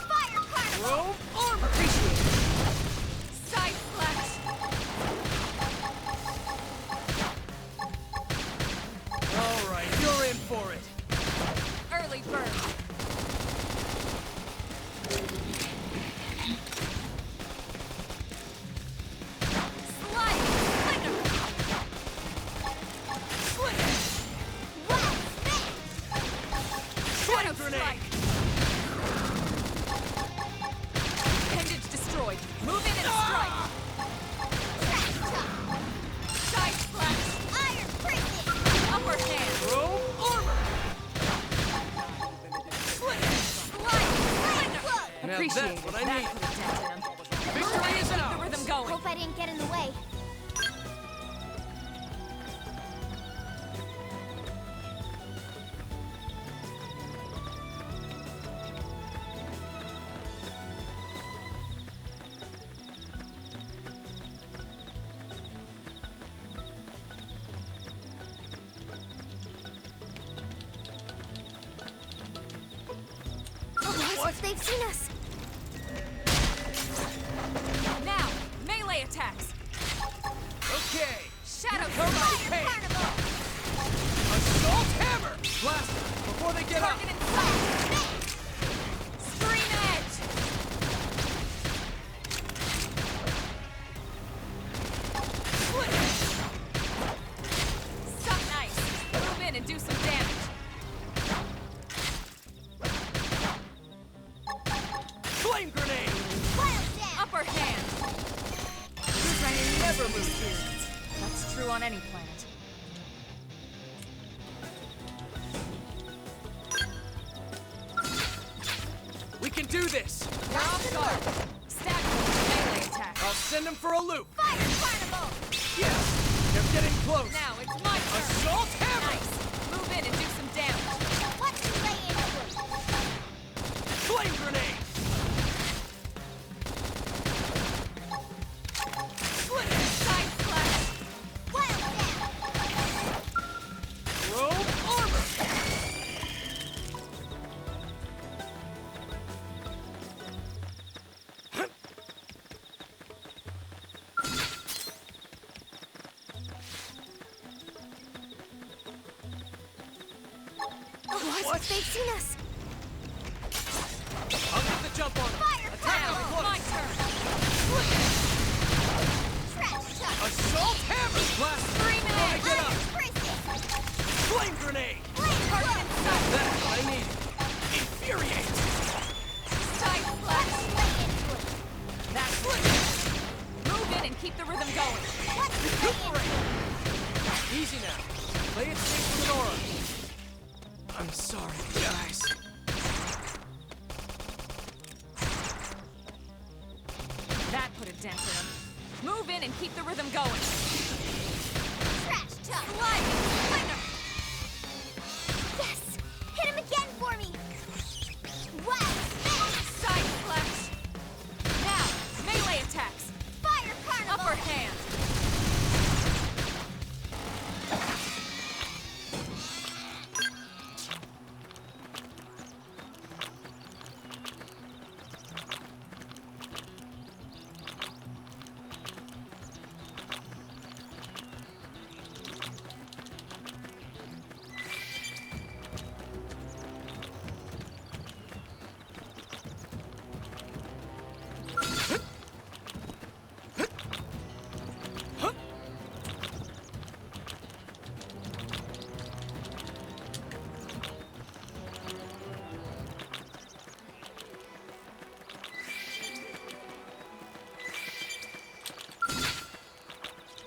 Fire carnival! Jerome, armor! Side flash! Alright, you're in for it! Early bird! Slide! Slinger! Wow! Shadow grenade! strike! Appendage destroyed. Move in and strike. Trash chop! Side splash. Iron prison! Upper hand. Jerome, armor! Slide. Look! Now Appreciate that's what I that need. put a dent in him. Victory is Keep the ours! rhythm going. Hope I didn't get in the way. What? They've seen us. Now, melee attacks. Okay! Shadow Come strike. on, pain! Carnival! Assault hammer! Blast them before they get up! Target in sight. Scream edge. Suck nice. Move in and do some damage. Flame grenade! Wild down! Upper hand. Train never moves here. That's true on any planet. We can do this! We're off guard. Stack melee attack. I'll send them for a loop! Fire carnival! Yes! They're getting close! Now it's my turn. Assault hammer! Nice. Move in and do some damage. What's the lay into it? Flame grenade! Side slash. Wild down! Jerome, armor! What? They've seen us. I'll get the jump on them! Fire Attack up carnival! My close! turn. Trash chop! Assault hammer! Blast them Scream before they edge. get up! Iron prison! Flame grenade! Flame Target in hook! sight. That's what I need! Infuriate! Side slash. What's the lay into it? That's good. Move in and keep the rhythm going. What's the lay into it? Easy now. Play it safe with an aura. I'm sorry, guys. That put a dent in him. Move in and keep the rhythm going. Trash chop! Slide. Slinger. Yes! Hit him again for me! Wow! Side slash. Now, melee attacks. Fire carnival! Upper hand.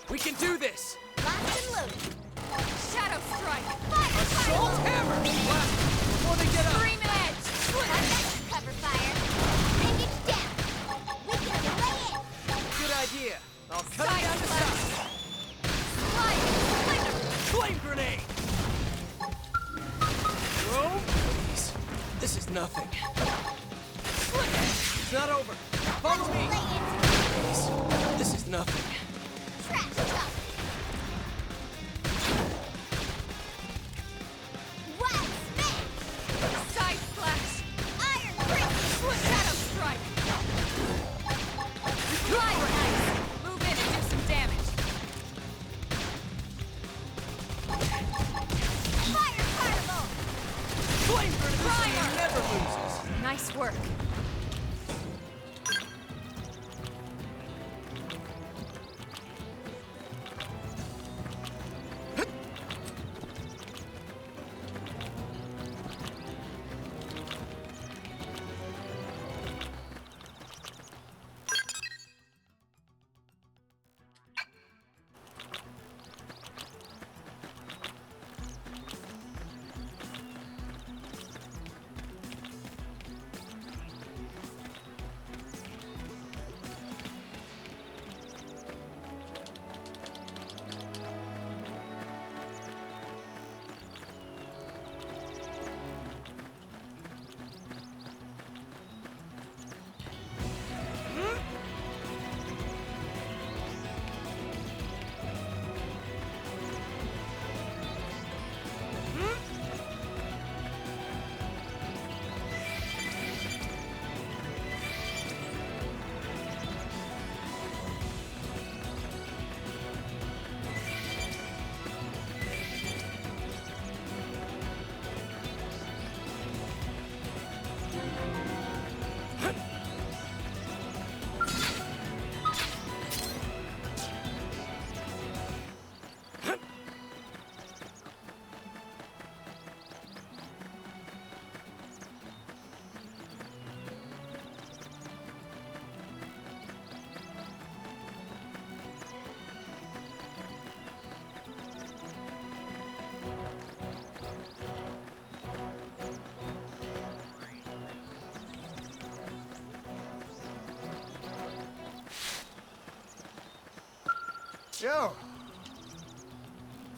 We can do this! Locked and loaded. Shadow strike. Fire Assault carnival! hammer! Blast them before they get up! Scream edge. I've got you cover fire. Bring it down. We can lay it. Good idea. I'll cut Side it down to slash. size. Slide. Slinger. Flame grenade! Jerome, please. This is nothing. Slinger. It's not over. Follow me! Lay it! This is nothing. Trash chuck! Wild smash! Side splash! Iron grip! Split shadow strike! Fire ice! Move in and do some damage. Fire carnival! Flame grenade never loses. Nice work. Yo!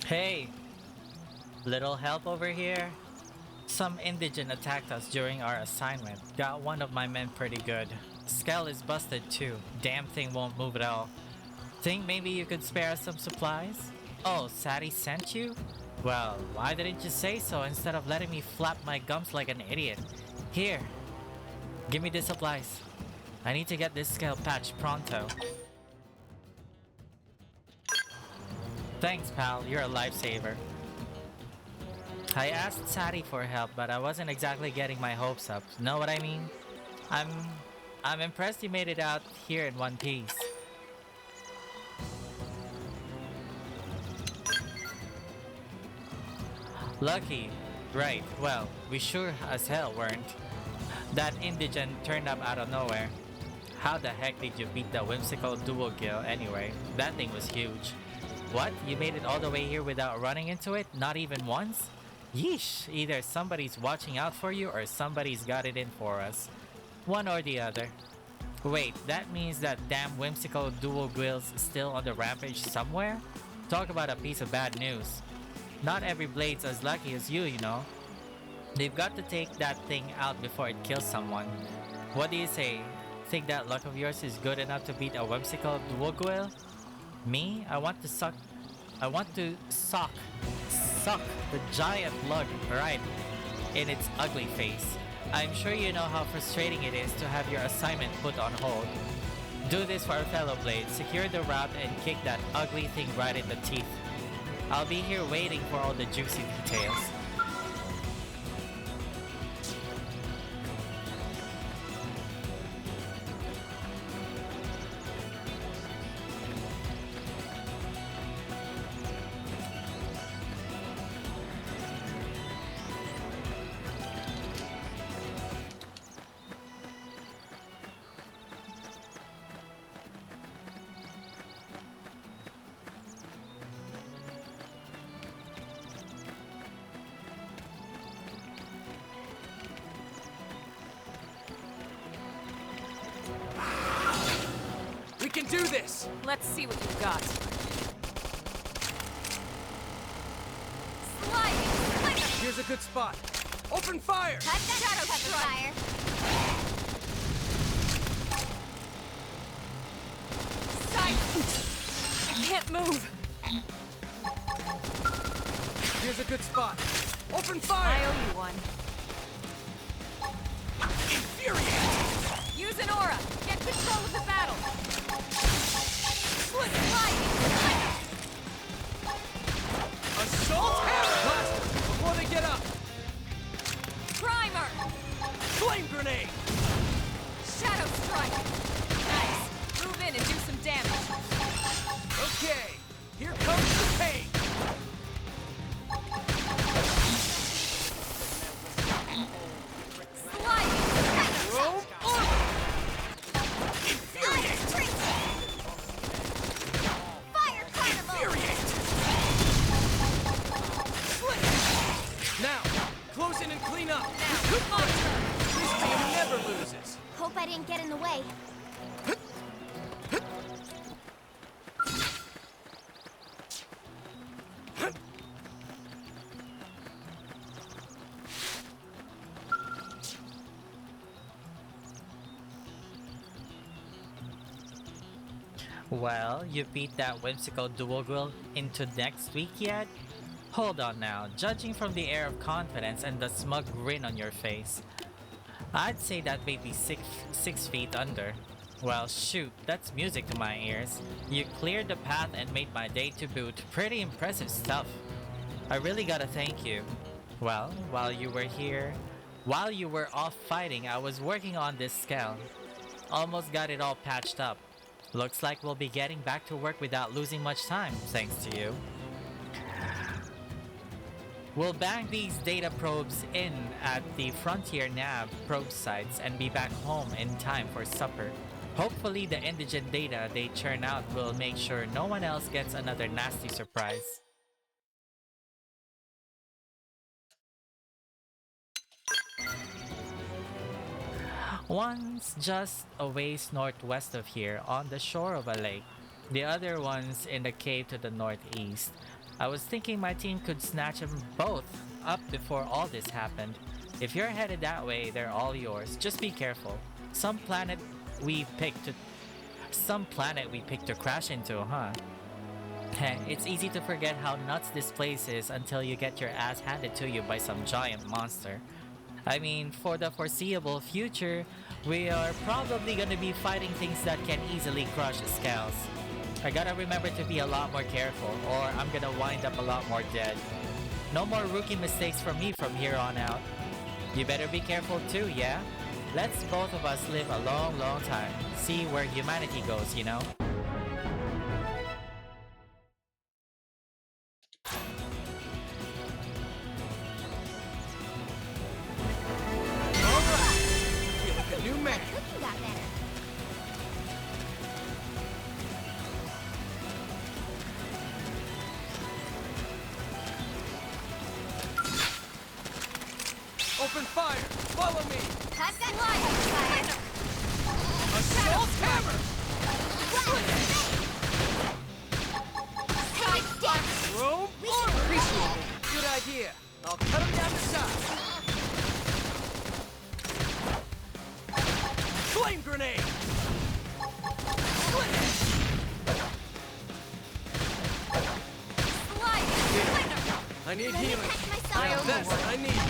Hey, little help over here? Some indigent attacked us during our assignment. Got one of my men pretty good. Skell is busted too. Damn thing won't move at all. Think maybe you could spare us some supplies? Oh, Sadie sent you? Well, why didn't you say so instead of letting me flap my gums like an idiot? Here, give me the supplies. I need to get this Skell patched pronto. Thanks, pal. You're a lifesaver. I asked Sadie for help, but I wasn't exactly getting my hopes up. Know what I mean? I'm impressed you made it out here in one piece. Lucky. Right. Well, we sure as hell weren't. That indigent turned up out of nowhere. How the heck did you beat the whimsical dual gill anyway? That thing was huge. What? You made it all the way here without running into it? Not even once? Yeesh, either somebody's watching out for you or somebody's got it in for us. One or the other. Wait, that means that damn whimsical dual gwill's still on the rampage somewhere? Talk about a piece of bad news. Not every blade's as lucky as you know. They've got to take that thing out before it kills someone. What do you say? Think that luck of yours is good enough to beat a whimsical dual gwill? Me? I want to suck the giant lug right in its ugly face. I'm sure you know how frustrating it is to have your assignment put on hold. Do this for our fellow blades. Secure the route and kick that ugly thing right in the teeth. I'll be here waiting for all the juicy details. We can do this! Let's see what you've got. Sliding! Flicker! Here's a good spot. Open fire! Cut that shadow fire! can't move. Here's a good spot. Open I fire! owe you one. Infuriate! Use an aura. Get control of the battle. Split it! Lightning. Assault hammer! Blast them before they get up! Primer. Flame grenade! Shadow strike. Nice. Move in and do some damage. Okay, here comes the pain! Sliding. Jerome, armor! Infuriate! Fire carnival! Infuriate! Split! Now, close in and clean up! Now, my turn. This team never loses! Hope I didn't get in the way. Well, you beat that whimsical dual grill into next week yet? Hold on now, judging from the air of confidence and the smug grin on your face, I'd say that may be six feet under. Well, shoot, that's music to my ears. You cleared the path and made my day to boot. Pretty impressive stuff. I really gotta thank you. Well, while you were off fighting, I was working on this scale. Almost got it all patched up. Looks like we'll be getting back to work without losing much time, thanks to you. We'll bang these data probes in at the Frontier Nav probe sites and be back home in time for supper. Hopefully the indigent data they churn out will make sure no one else gets another nasty surprise. One's just a ways northwest of here on the shore of a lake. The other one's in the cave to the northeast. I was thinking my team could snatch them both up before all this happened. If you're headed that way, they're all yours. Just be careful. Some planet we picked to crash into, huh? Heh, it's easy to forget how nuts this place is until you get your ass handed to you by some giant monster. I mean, for the foreseeable future, we are probably gonna be fighting things that can easily crush scales. I gotta remember to be a lot more careful, or I'm gonna wind up a lot more dead. No more rookie mistakes from me from here on out. You better be careful too, yeah? Let's both of us live a long, long time. See where humanity goes, you know? Feel like a new man! Cooking got better. Open fire! Follow me! I've got lightning fire. Assault hammer! Jerome, armor! Appreciate it. Good idea. I'll cut him down to size. Flame grenade! Split it! I need Let me healing. patch myself Now up. that's what I need.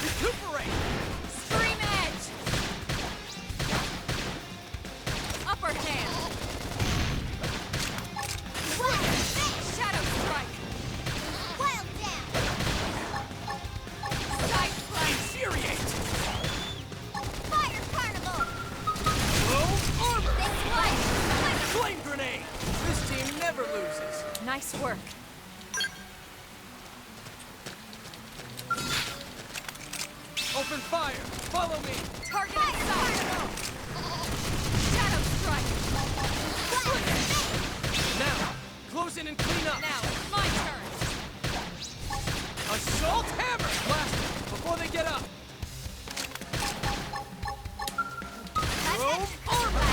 Recuperate! Scream edge. Upper hand. Shadow strike. Wild down. Side strike. Infuriate! Fire carnival. Jerome, armor! Thanks, light. Flame grenade! This team never loses. Nice work. Open fire! Follow me! Target inside. Shadow strike. Now, close in and clean up! Now, it's my turn. Assault hammer! Blast them before they get up! Jerome, armor!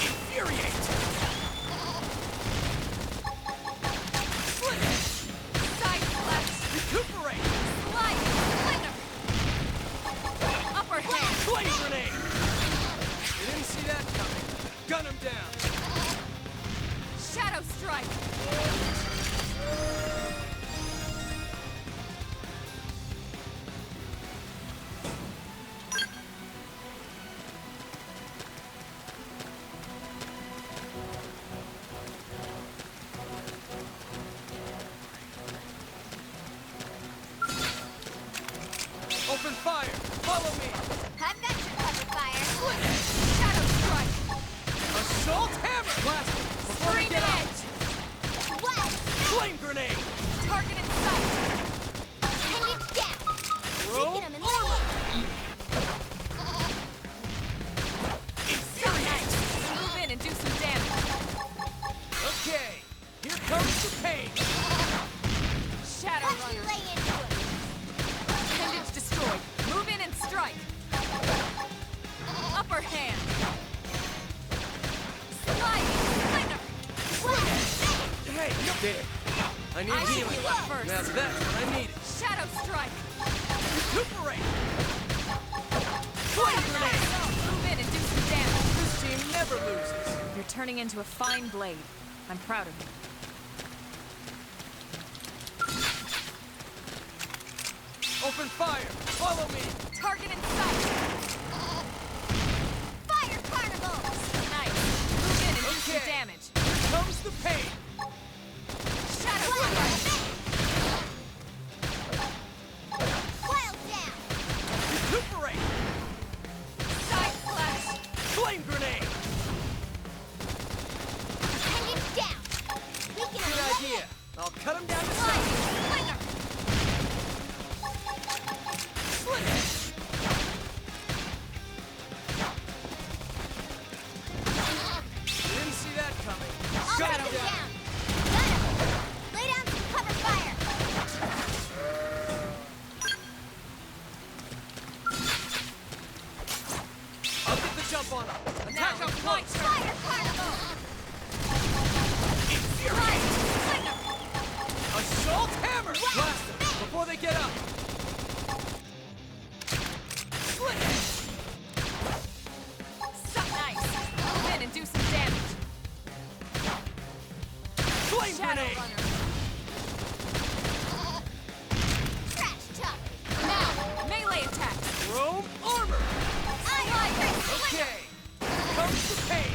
Infuriate! Split it! Side flex. Recuperate! Slide. Winner. Upper hand. Flame grenade! You didn't see that coming. Gun him down! Flame grenade! Target in sight! And it's down! Jerome, Weaken him and lay in! So nice! Move in and do some damage. Okay, here comes the pain! Shadow Watch me Runner. lay into him! Appendage destroyed. Move in and strike. Upper hand. Sliding. Slinger. Hey, you did! I need I should healing. heal up first. Now that's what I needed. Shadow strike. Recuperate! Flame Flame grenade! Move in and do some damage. This team never loses. You're turning into a fine blade. I'm proud of you. Open fire! Follow me! Target in sight. Fire carnival! Nice. Move in and do some Okay. damage. Here comes the pain! Shadow Wild strike. down! Recuperate! Side slash. Flame grenade! And it's down! Weaken him Good and lay idea. I'll cut him down to Sliding. size. Slinger. Didn't see that coming. I'll Shut take him him down. down! Got him! Lay down some cover fire! I'll get the jump on him. Attack Now up it's my close. turn. Fire carnival! Infuriate! Slinger. Assault hammer! Blast them before they get up. Slick! So nice. Move in and do some damage. Flame Shadow grenade! Runner. Trash chuck! Now, melee attacks. Jerome, armor! Iron! Okay, here comes the pain.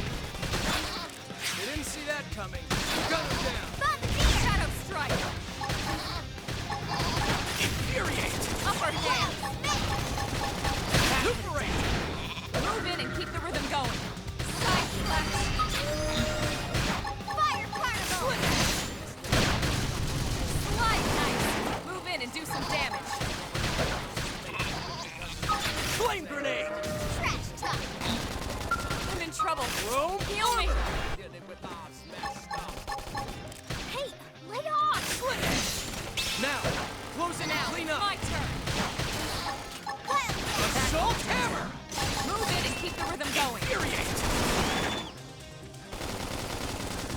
They didn't see that coming. Gun him down. Bombardier! Shadow strike. Infuriate! Upper hand. Recuperate! Move in and keep the rhythm going. Side slash. Fire carnival! Slide nice. Move in and do some damage. Flame grenade! Trash chuck! I'm in trouble. Jerome, Heal me. Hey, lay off! now, close in and Now, clean it's up. my turn. Wild Assault hammer! Move in and keep the rhythm going. Infuriate!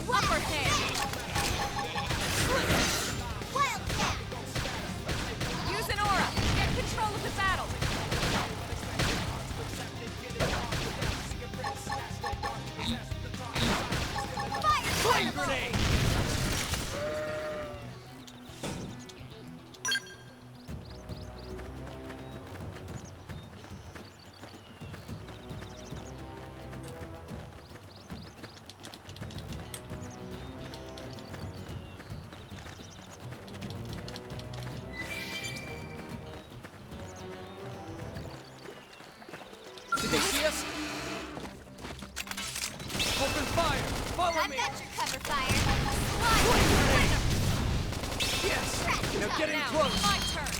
Upper hand. Wild cat! Use an aura. Get control of the battle. Fire Flame carnival! grenade! Did they see us? Open fire! Follow I've me! got your cover fire! Flame Slide! grenade! Yes! Now get in Now, close! my turn.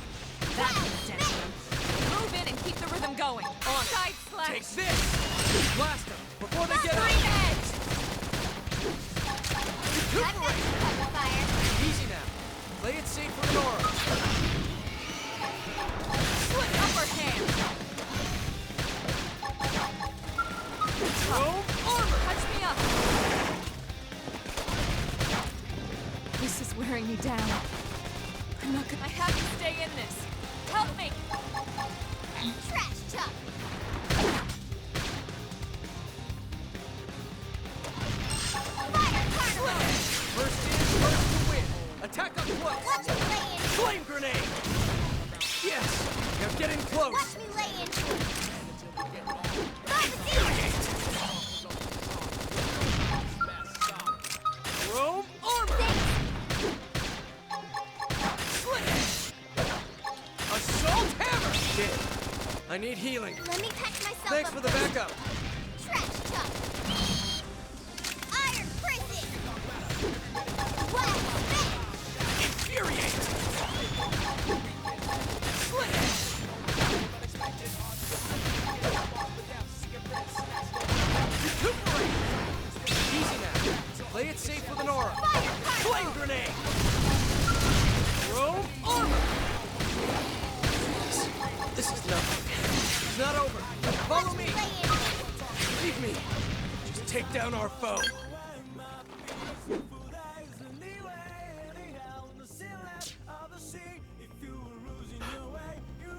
That's intentional. Move in and keep the rhythm going. On side slash. Take this! Blast them before they get Green up! edge. I've got Recuperate! your cover fire! Easy now. Play it safe for an aura. Split upper hand. Jerome, armor! Touch me up. This is wearing me down. I'm not gonna. I have to stay in this. Help me. Trash chuck! Fire carnival! First in, first to win. Attack up close. Watch me lay into him! Flame grenade! Yes! Now get in close! Watch me lay into him! Bombardier! Jerome, armor! Assault hammer! Dead. I need healing. Let me patch myself Thanks up for the first. backup. Trash chuck! Iron prison! Wild spit! safe with an aura. Flame grenade! Jerome, armor! This is nothing. It's not over. Follow me! Leave me! Just take down our foe.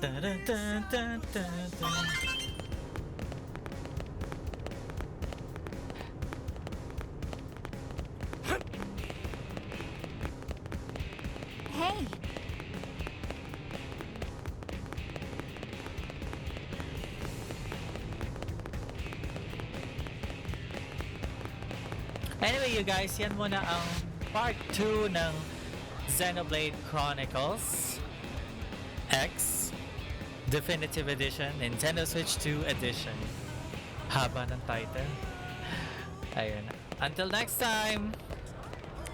Dun, dun, dun, dun, dun, dun. Hey, Anyway, you guys, yan muna ang part 2 ng Xenoblade Chronicles X Definitive Edition, Nintendo Switch 2 Edition. Haba ng title. Ayun. Until next time!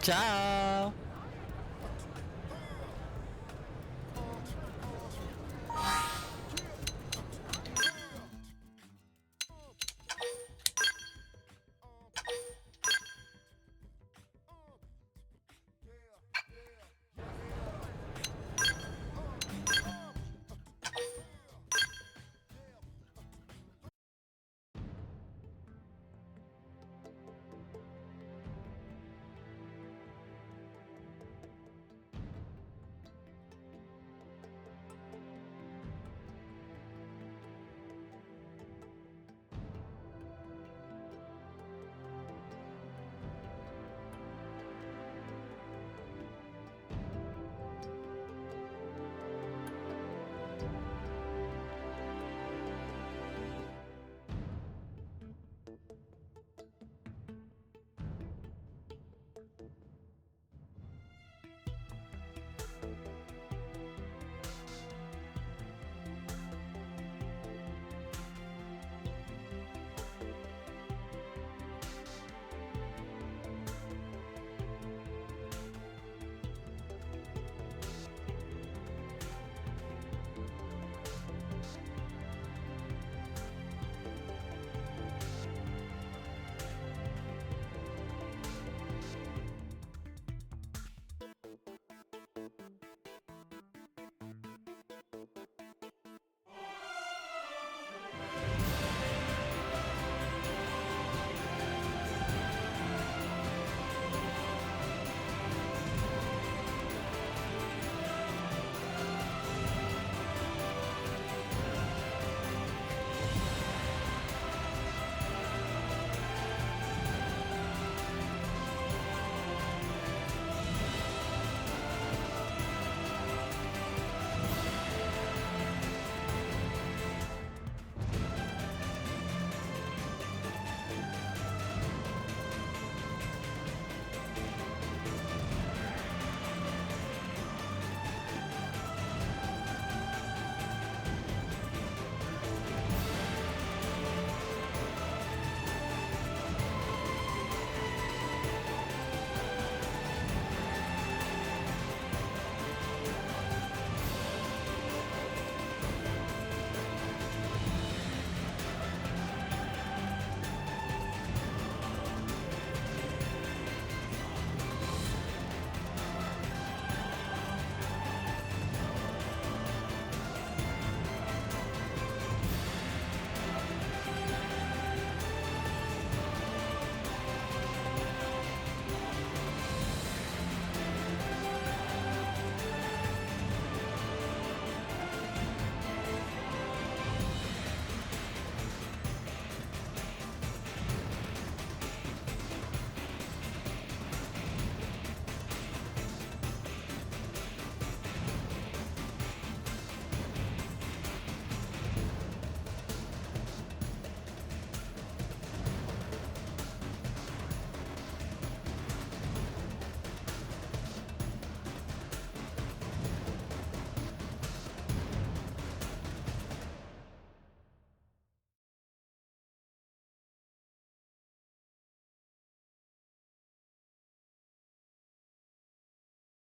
Ciao!